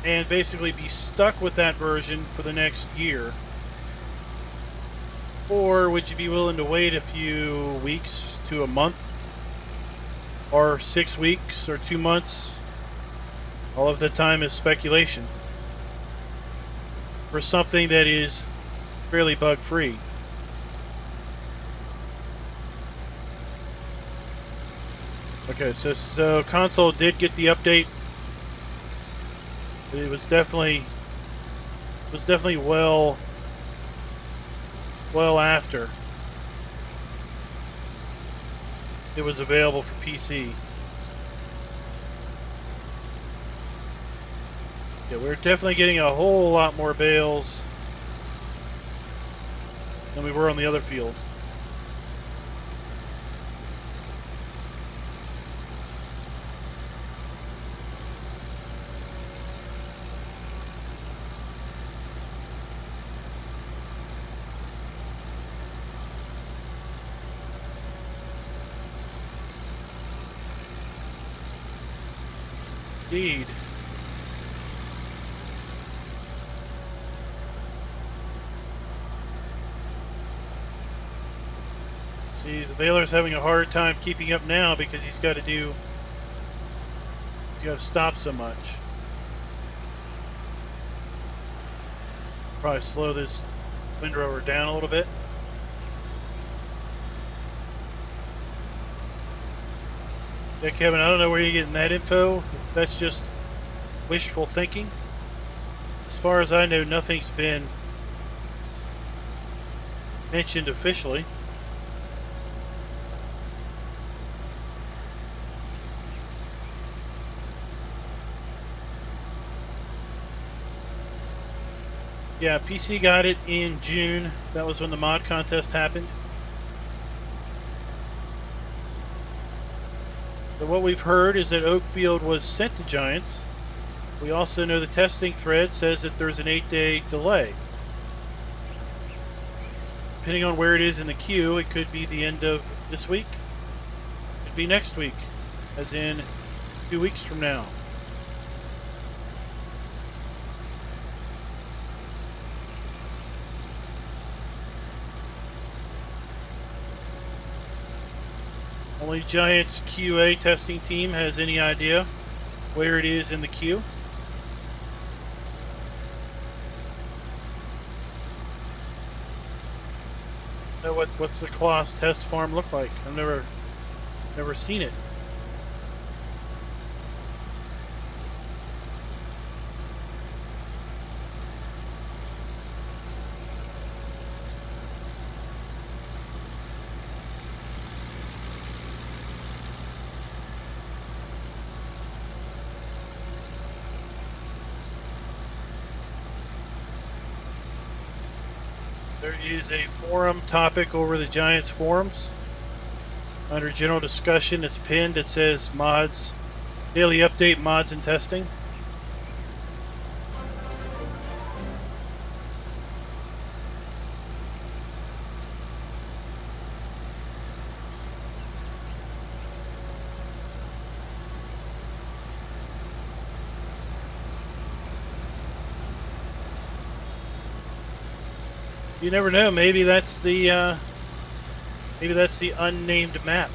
and basically be stuck with that version for the next year? Or would you be willing to wait a few weeks to a month or 6 weeks or 2 months? All of the time is speculation for something that is fairly bug-free. Okay, so console did get the update. It was definitely well after it was available for PC. Yeah, we're definitely getting a whole lot more bales than we were on the other field. Indeed. See, the Baylor's having a hard time keeping up now because he's got to stop so much. Probably slow this windrower down a little bit. Yeah, Kevin, I don't know where you're getting that info. If that's just wishful thinking. As far as I know, nothing's been mentioned officially. Yeah, PC got it in June. That was when the mod contest happened. But what we've heard is that Oakfield was sent to Giants. We also know the testing thread says that there's an 8-day delay. Depending on where it is in the queue, it could be the end of this week. It could be next week, as in 2 weeks from now. Only Giants QA testing team has any idea where it is in the queue. Know what's the Colossus test farm look like? I've never seen it. There is a forum topic over the Giants forums. Under general discussion, it's pinned. It says mods, daily update, mods and testing. You never know. Maybe that's the unnamed map.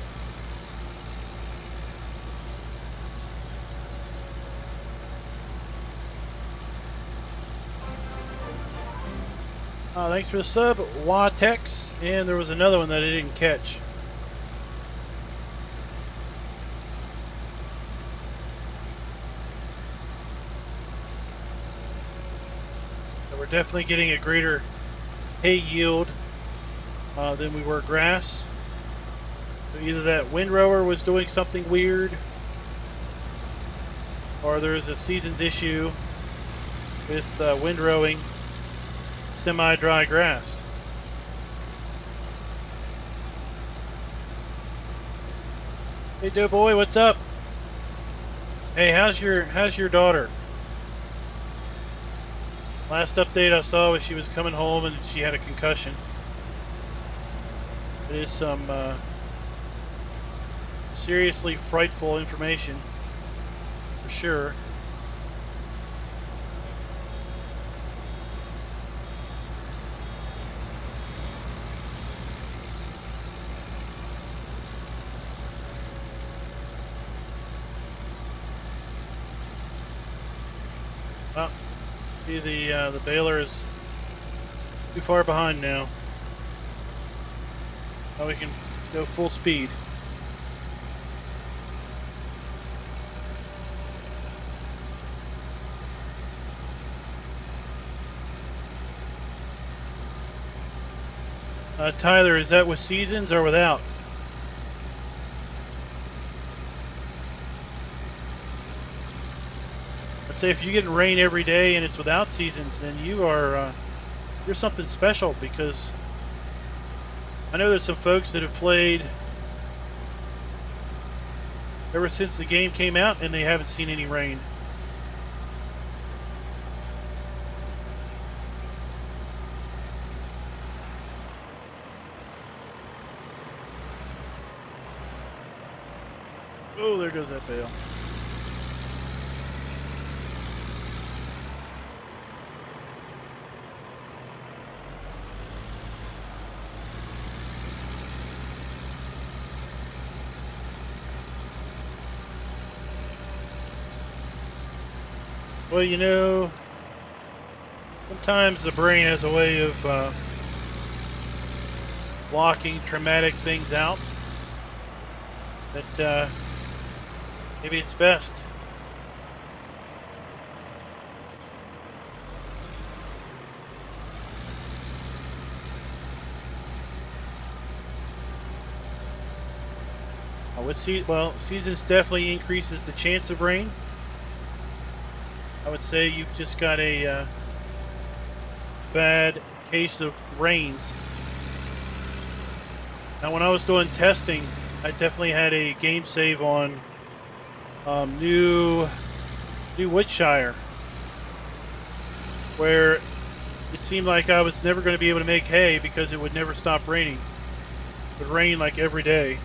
Thanks for the sub, Watex. And there was another one that I didn't catch. So we're definitely getting a greater hay yield than we were grass. So either that windrower was doing something weird, or there's a season's issue with windrowing semi-dry grass. Hey, Doughboy, what's up? Hey, how's your daughter? Last update I saw was she was coming home and she had a concussion. It is some seriously frightful information, for sure. Well, see the baler is too far behind now. Now we can go full speed. Tyler, is that with seasons or without? I'd say if you're getting rain every day and it's without seasons, then you're something special, because I know there's some folks that have played ever since the game came out and they haven't seen any rain. Oh, there goes that bale. Well, you know, sometimes the brain has a way of blocking traumatic things out that maybe it's best. Seasons definitely increases the chance of rain. I would say you've just got a bad case of rains. Now, when I was doing testing, I definitely had a game save on New Woodshire, where it seemed like I was never going to be able to make hay because it would never stop raining. It would rain like every day.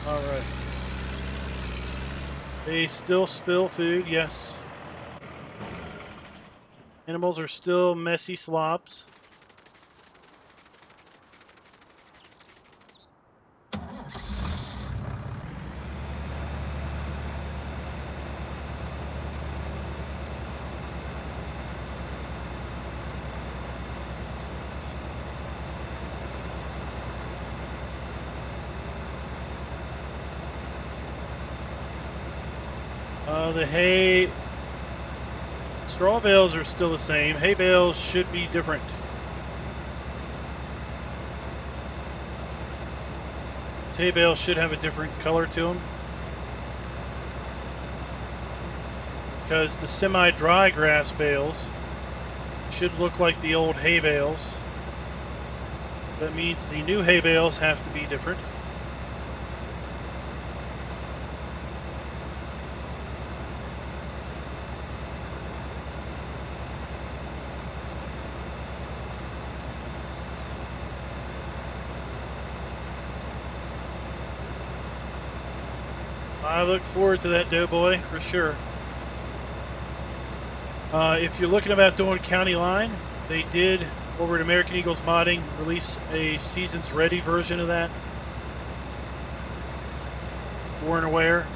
Alright. They still spill food, yes. Animals are still messy slobs. The hay... Straw bales are still the same. Hay bales should be different. Hay bales should have a different color to them, because the semi-dry grass bales should look like the old hay bales That means the new hay bales have to be different. I look forward to that, Doughboy, for sure. If you're looking about doing County Line, they did, over at American Eagles Modding, release a Seasons Ready version of that. Weren't aware.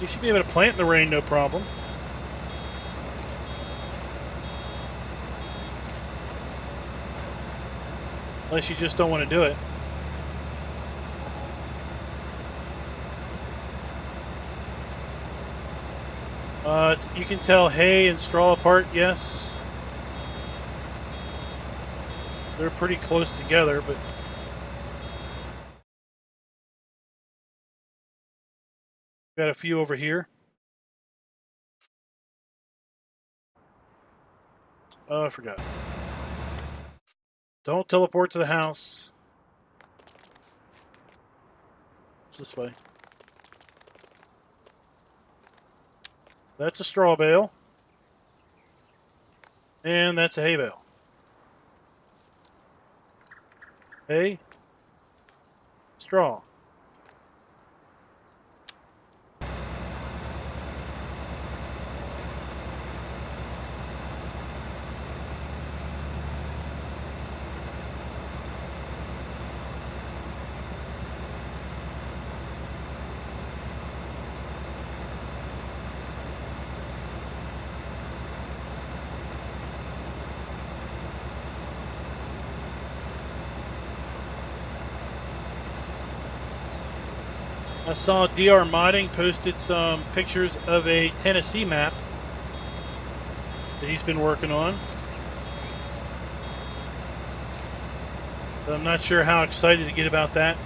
You should be able to plant in the rain, no problem. Unless you just don't want to do it. You can tell hay and straw apart, yes. They're pretty close together, but... Got a few over here. Oh, I forgot. Don't teleport to the house. It's this way. That's a straw bale. And that's a hay bale. Hay. Straw. I saw DR Modding posted some pictures of a Tennessee map that he's been working on. I'm not sure how excited to get about that.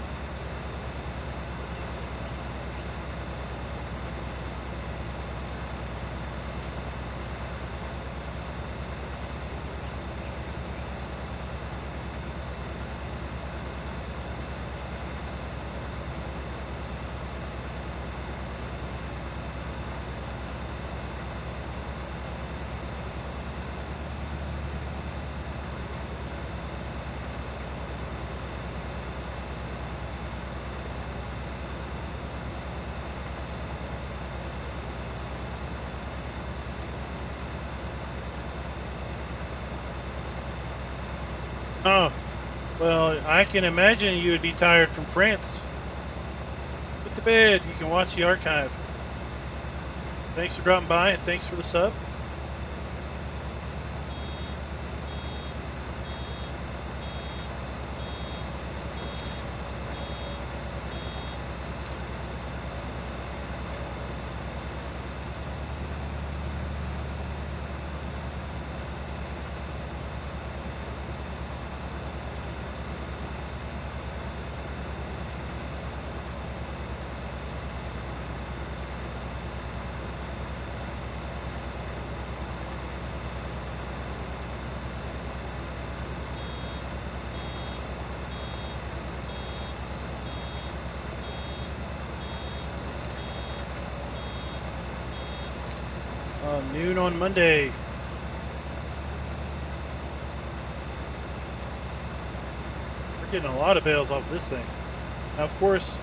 Oh, well, I can imagine you would be tired from France. Put to bed. You can watch the archive. Thanks for dropping by, and thanks for the sub. Noon on Monday. We're getting a lot of bales off this thing. Now, of course,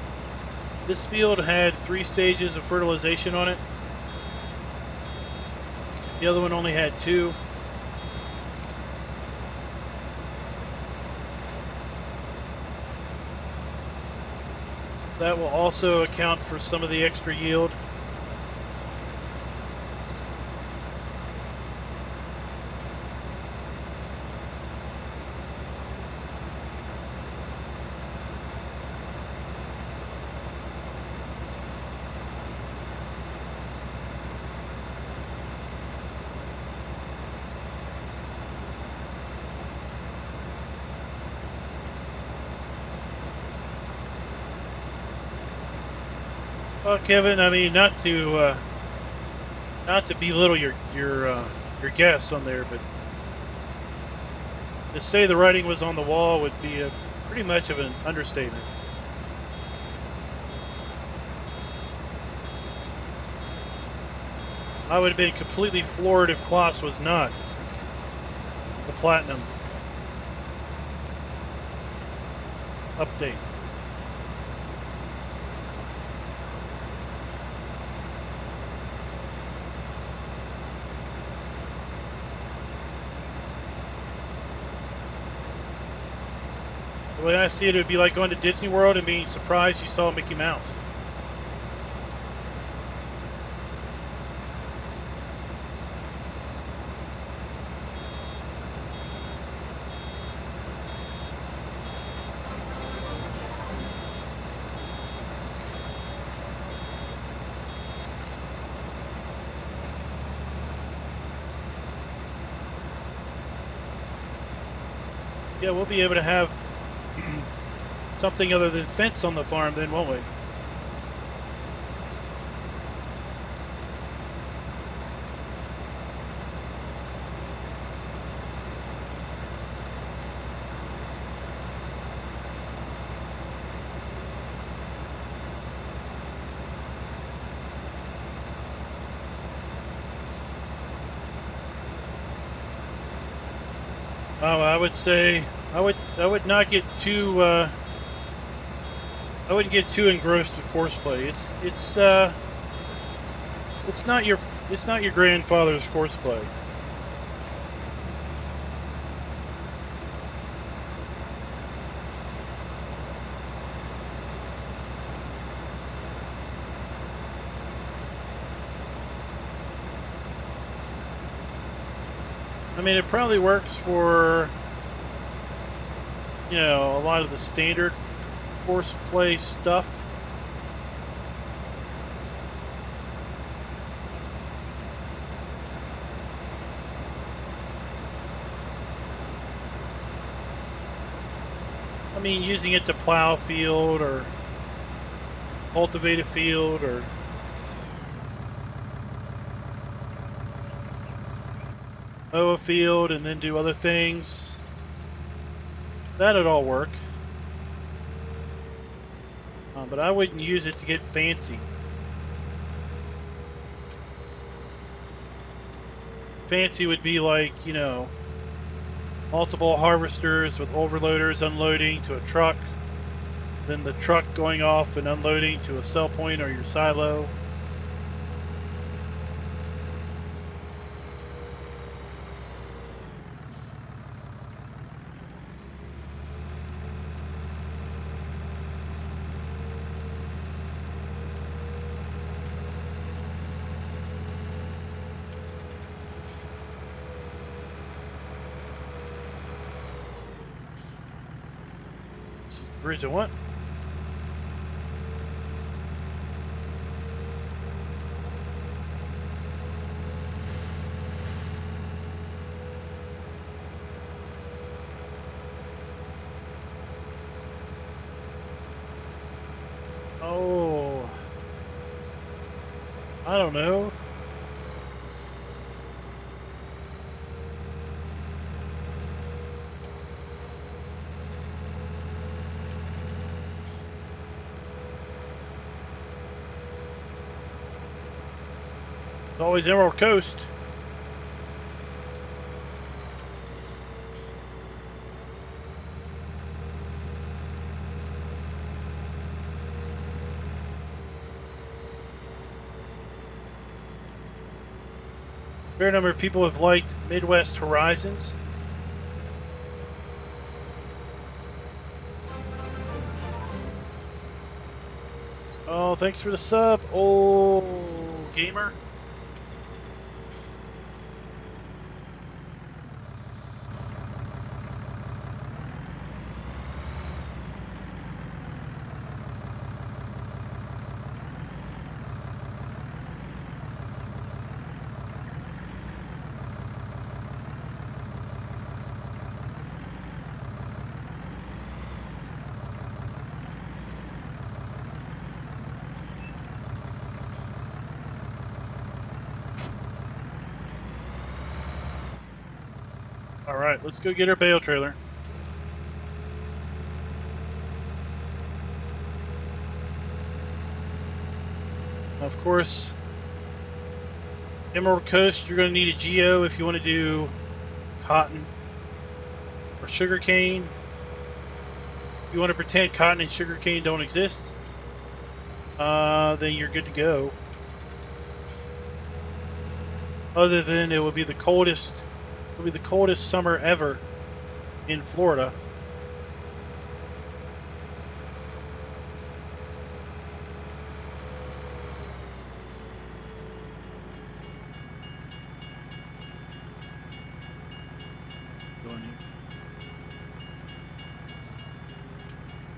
this field had 3 stages of fertilization on it. The other one only had 2. That will also account for some of the extra yield. Well, Kevin, I mean, not to belittle your guess on there, but to say the writing was on the wall would be a pretty much of an understatement. I would have been completely floored if Klaus was not the platinum update. The way I see it, it would be like going to Disney World and being surprised you saw Mickey Mouse. Yeah, we'll be able to have something other than fence on the farm then, won't we? I would say I would not get too I wouldn't get too engrossed with courseplay. It's not your grandfather's courseplay. I mean, it probably works for, you know, a lot of the standard courseplay stuff. I mean, using it to plow a field or cultivate a field or mow a field and then do other things. That'd all work. But I wouldn't use it to get fancy. Fancy would be like, you know, multiple harvesters with overloaders unloading to a truck, then the truck going off and unloading to a sell point or your silo. This is the bridge I want. Oh, I don't know. It's always Emerald Coast. Fair number of people have liked Midwest Horizons. Oh, thanks for the sub, old gamer. Alright, let's go get our bale trailer. Of course, Emerald Coast, you're going to need a geo if you want to do cotton or sugarcane. If you want to pretend cotton and sugarcane don't exist, then you're good to go. Other than it will be the coldest summer ever in Florida.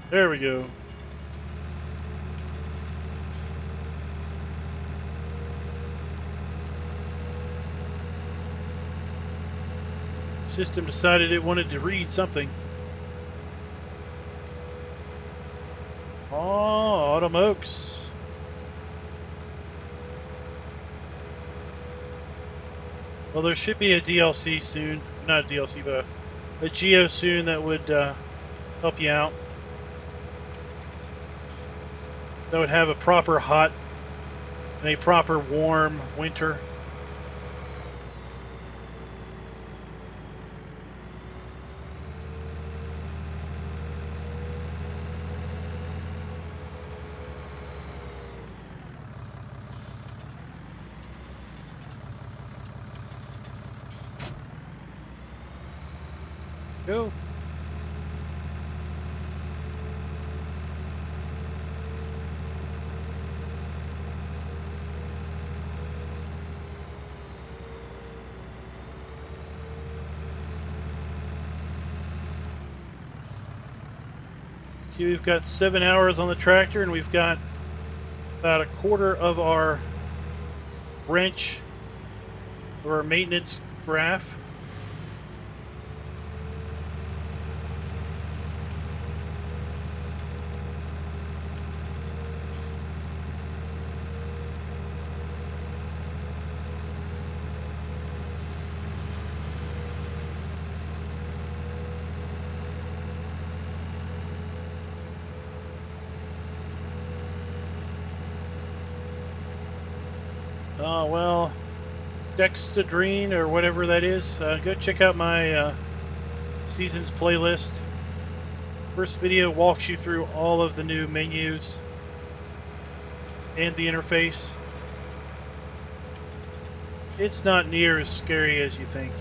There we go. System decided it wanted to read something. Oh, Autumn Oaks. Well, there should be a DLC soon. Not a DLC, but a geo soon that would help you out. That would have a proper hot and a proper warm winter. Go. See, we've got 7 hours on the tractor, and we've got about a quarter of our wrench or our maintenance graph. Well, Dextadrine or whatever that is. Go check out my seasons playlist. First video walks you through all of the new menus and the interface. It's not near as scary as you think.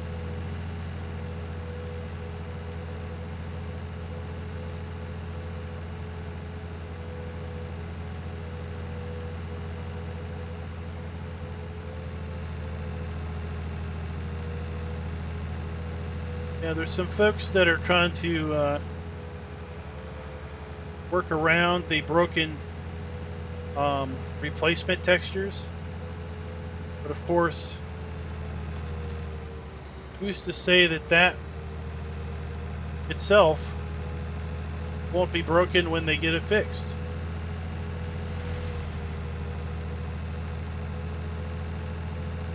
Yeah, there's some folks that are trying to work around the broken replacement textures. But of course, who's to say that that itself won't be broken when they get it fixed?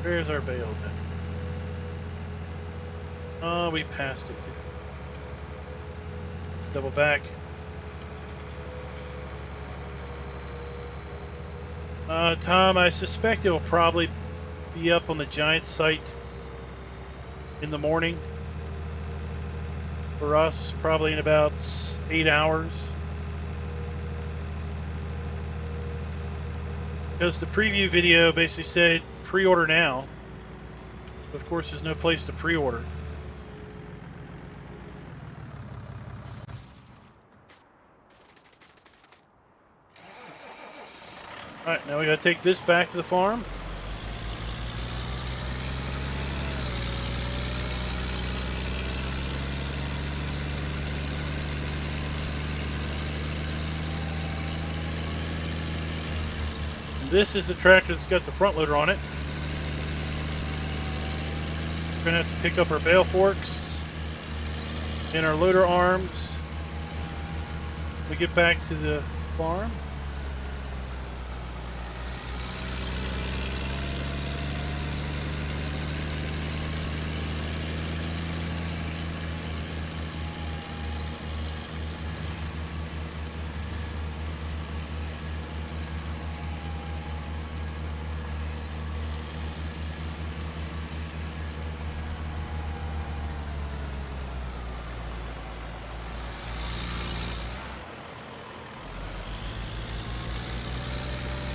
Where's our bales at? Oh, we passed it. Let's double back. Tom, I suspect it will probably be up on the giant site in the morning. For us, probably in about 8 hours. Because the preview video basically said pre-order now. Of course, there's no place to pre-order. Alright, now we gotta take this back to the farm. This is the tractor that's got the front loader on it. We're gonna have to pick up our bale forks and our loader arms when we get back to the farm.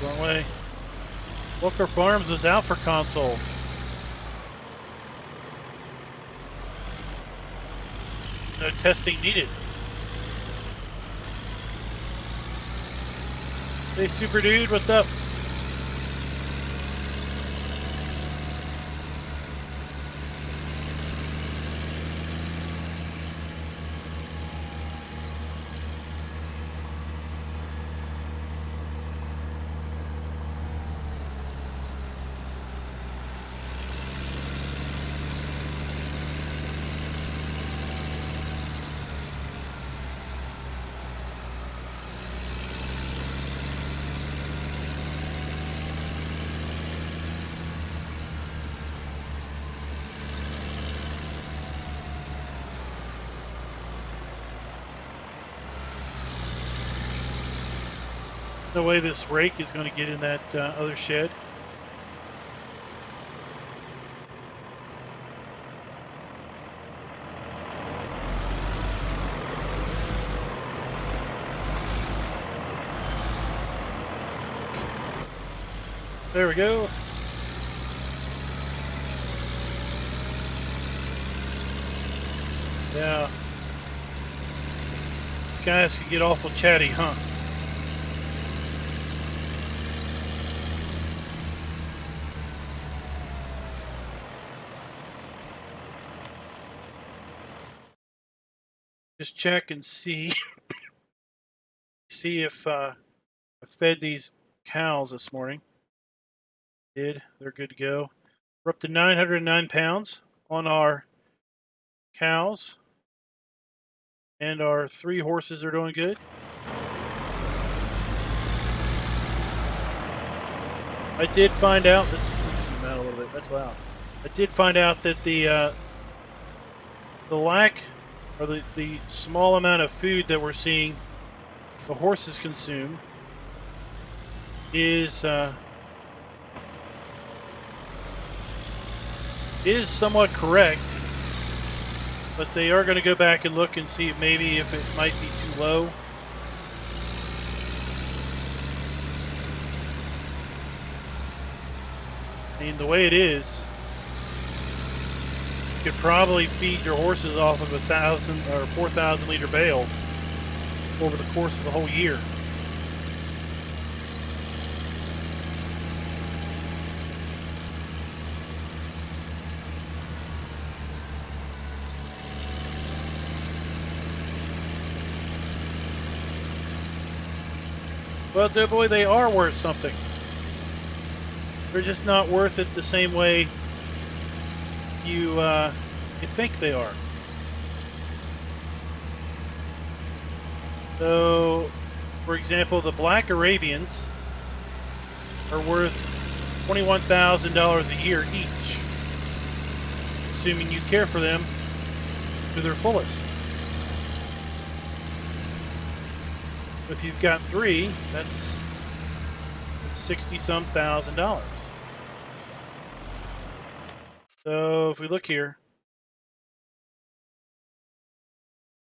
Wrong way. Walker Farms was out for console. No testing needed. Hey, Super Dude, what's up? No way this rake is going to get in that other shed. There we go. Yeah. These guys can get awful chatty, huh? Just check and see if I fed these cows this morning. Did. They're good to go. We're up to 909 pounds on our cows. And our 3 horses are doing good. I did find out, let's zoom out a little bit, that's loud. I did find out that the lack, or the small amount of food that we're seeing the horses consume is somewhat correct, but they are going to go back and look and see maybe if it might be too low. I mean, the way it is, you could probably feed your horses off of 1,000 or 4,000 liter bale over the course of the whole year. Well, Doughboy, they are worth something. They're just not worth it the same way you think they are. So, for example, the Black Arabians are worth $21,000 a year each, assuming you care for them to their fullest. If you've got 3, that's $60-some thousand. So if we look here,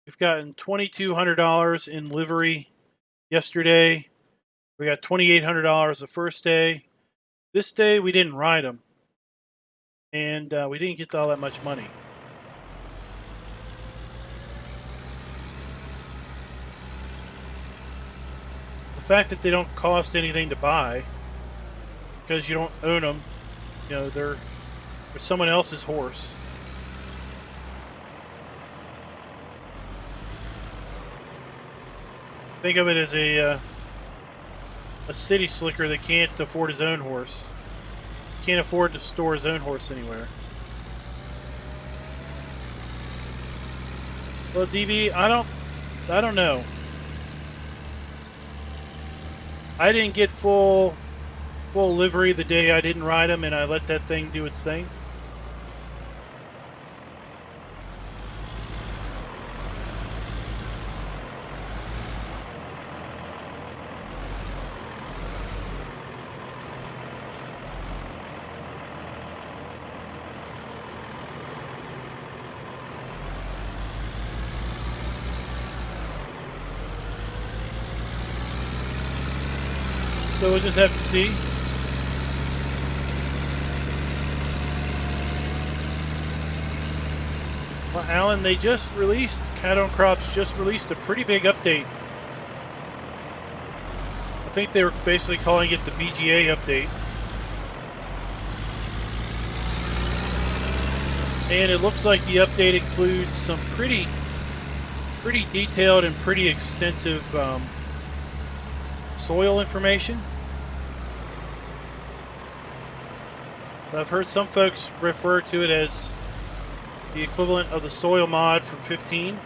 we've gotten $2,200 in livery yesterday. We got $2,800 the first day. This day we didn't ride them, and we didn't get all that much money. The fact that they don't cost anything to buy because you don't own them, you know, they're someone else's horse. Think of it as a city slicker that can't afford his own horse. Can't afford to store his own horse anywhere. Well, DB, I don't know. I didn't get full livery the day I didn't ride him, and I let that thing do its thing. So we'll just have to see. Well, Alan, they just released, Cattle and Crops just released a pretty big update. I think they were basically calling it the BGA update. And it looks like the update includes some pretty detailed and pretty extensive soil information. So I've heard some folks refer to it as the equivalent of the soil mod from 15.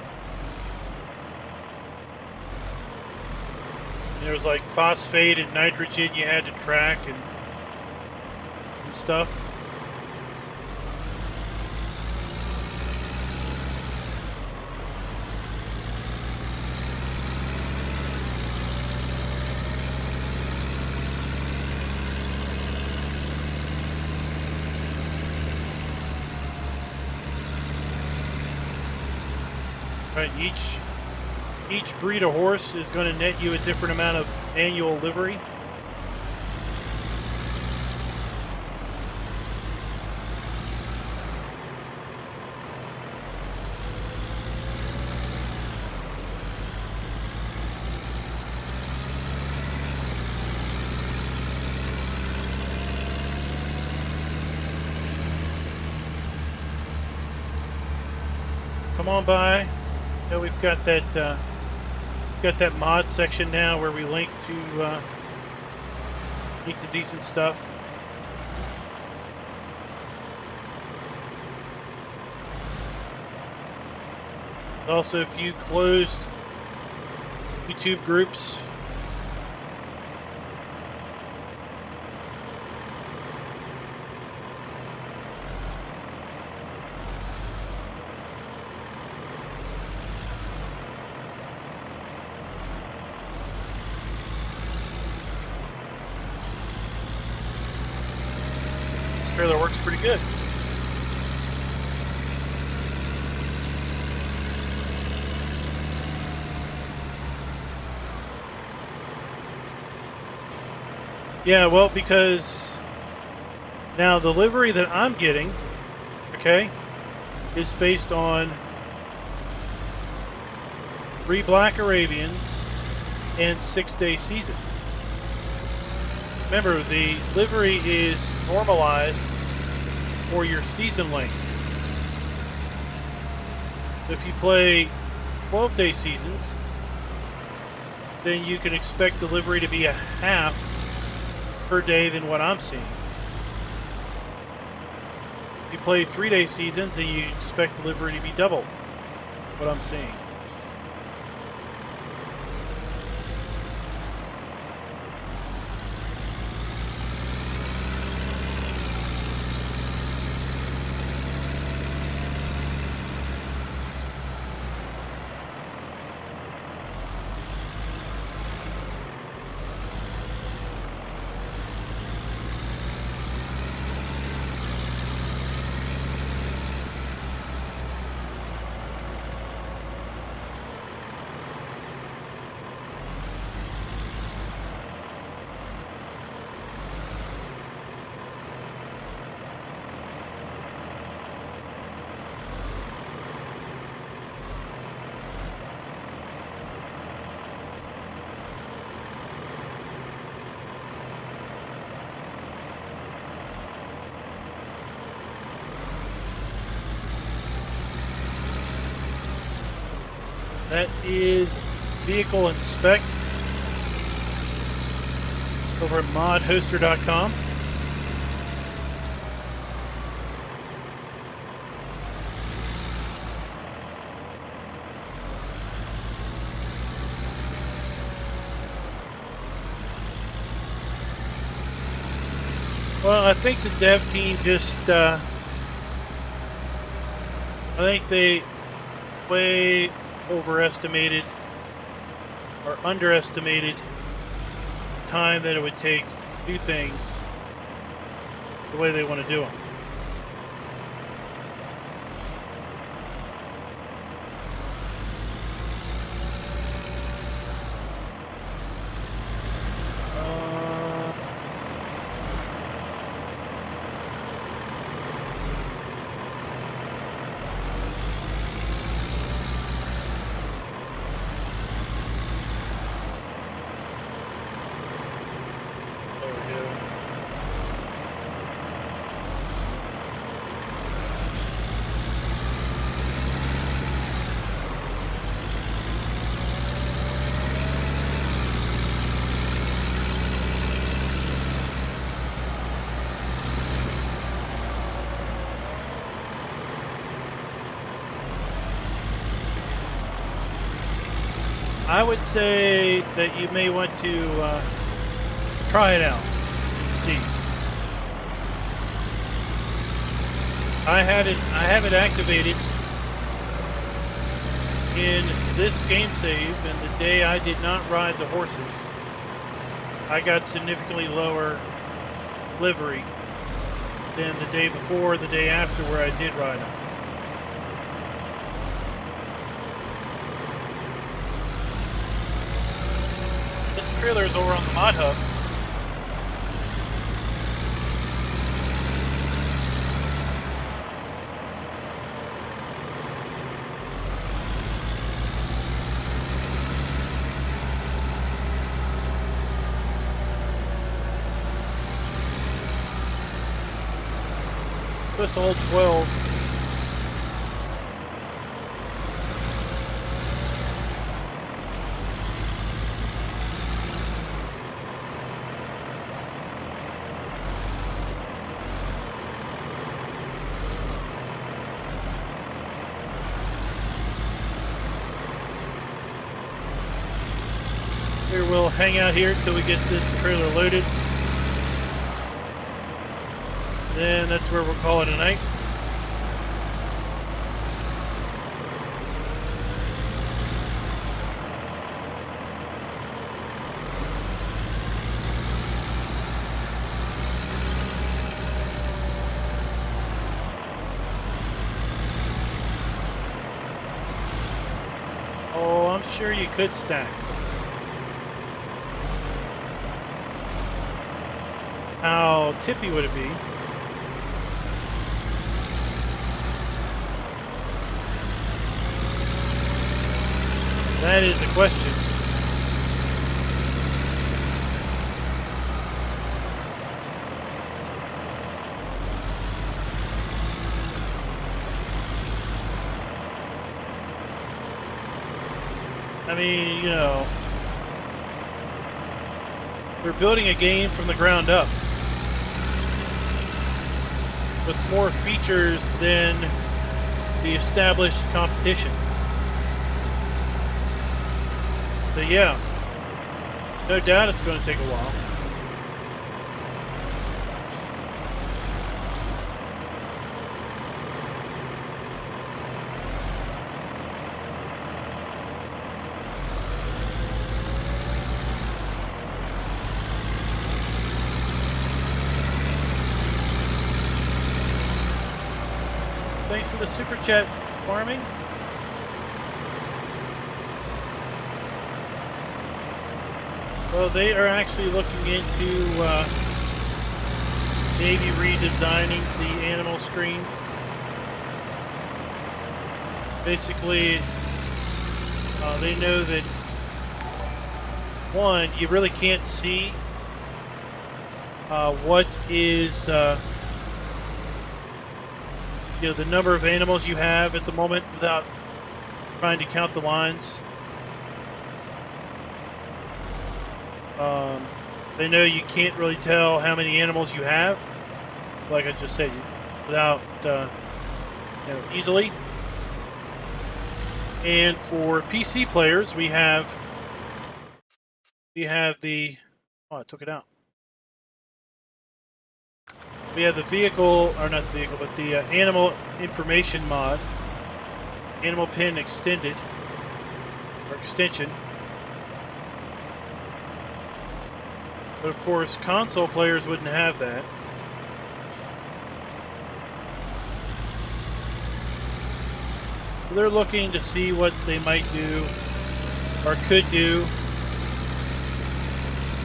There was like phosphate and nitrogen you had to track and stuff. Right, each breed of horse is going to net you a different amount of annual livery. Come on by. Yeah, we've got that mod section now where we link to decent stuff. Also, a few closed YouTube groups. Trailer works pretty good. Yeah, well, because now the livery that I'm getting, okay, is based on 3 Black Arabians and 6-day seasons. Remember, the livery is normalized for your season length. If you play 12-day seasons, then you can expect the livery to be a half per day than what I'm seeing. If you play 3-day seasons, then you expect the livery to be double what I'm seeing. That is Vehicle Inspect over at modhoster.com. Well, I think the dev team just, I think they way overestimated or underestimated the time that it would take to do things the way they want to do them. I would say that you may want to try it out and see. I have it activated in this game save, and the day I did not ride the horses, I got significantly lower livery than the day before or the day after where I did ride them. This trailer is over on the Mod Hub. Supposed to hold 12. Here we'll hang out here until we get this trailer loaded. Then that's where we'll call it a night. Oh, I'm sure you could stack. How tippy would it be? That is the question. I mean, you know, they're building a game from the ground up with more features than the established competition. So yeah, no doubt it's going to take a while. Thanks for the super chat, Farming. Well, they are actually looking into maybe redesigning the animal screen. Basically, they know that, one, you really can't see what is you know, the number of animals you have at the moment without trying to count the lines. They know you can't really tell how many animals you have, like I just said, without you know, easily. And for PC players, we have the I took it out. We have the vehicle, or not the vehicle, but the animal information mod, animal pin extended or extension. But of course, console players wouldn't have that. So they're looking to see what they might do or could do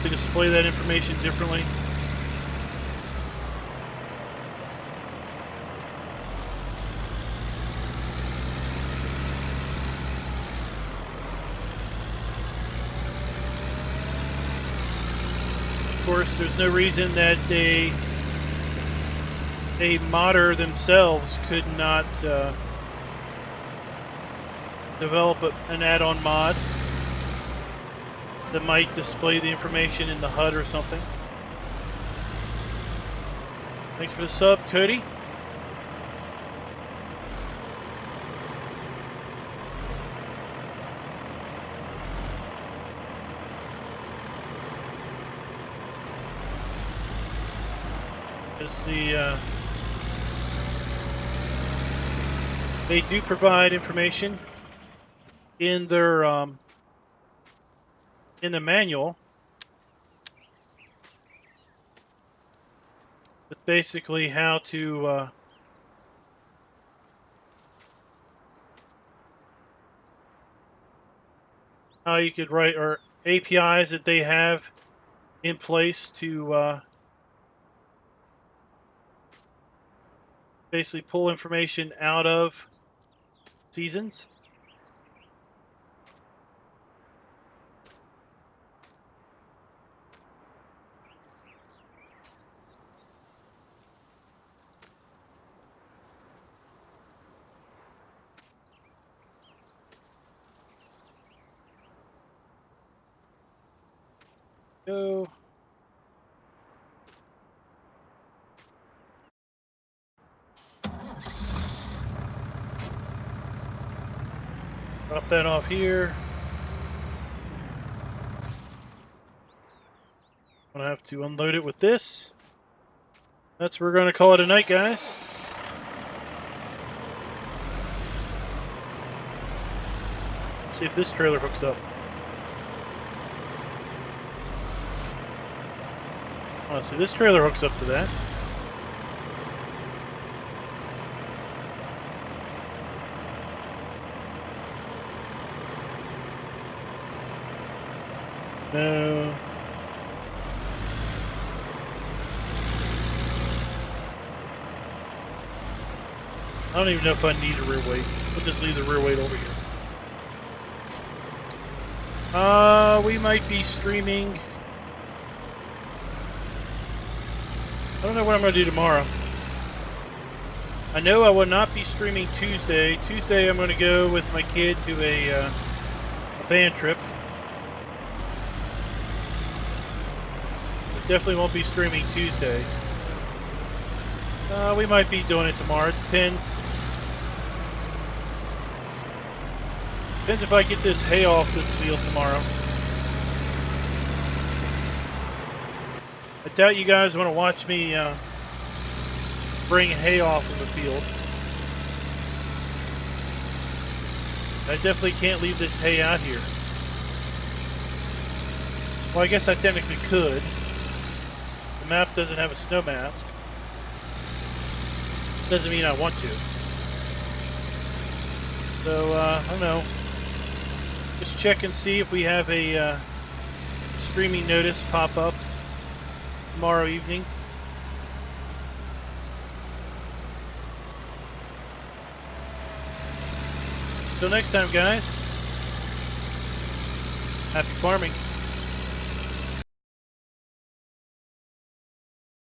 to display that information differently. Of course, there's no reason that a modder themselves could not develop an add-on mod that might display the information in the HUD or something. Thanks for the sub, Cody. is they do provide information in their in the manual with basically how to how you could write, or APIs that they have in place to basically pull information out of seasons. Go. Drop that off here. I'm gonna have to unload it with this. That's what we're gonna call it a night, guys. Let's see if this trailer hooks up. Oh, see, this trailer hooks up to that. No. I don't even know if I need a rear weight. We'll just leave the rear weight over here. We might be streaming. I don't know what I'm going to do tomorrow. I know I will not be streaming Tuesday. Tuesday I'm going to go with my kid to a band trip. I definitely won't be streaming Tuesday. We might be doing it tomorrow. It depends. Depends if I get this hay off this field tomorrow. I doubt you guys want to watch me bring hay off of the field. I definitely can't leave this hay out here. Well, I guess I technically could. The map doesn't have a snow mask. Doesn't mean I want to. So, I don't know. Just check and see if we have a streaming notice pop up tomorrow evening. Till next time, guys. Happy farming.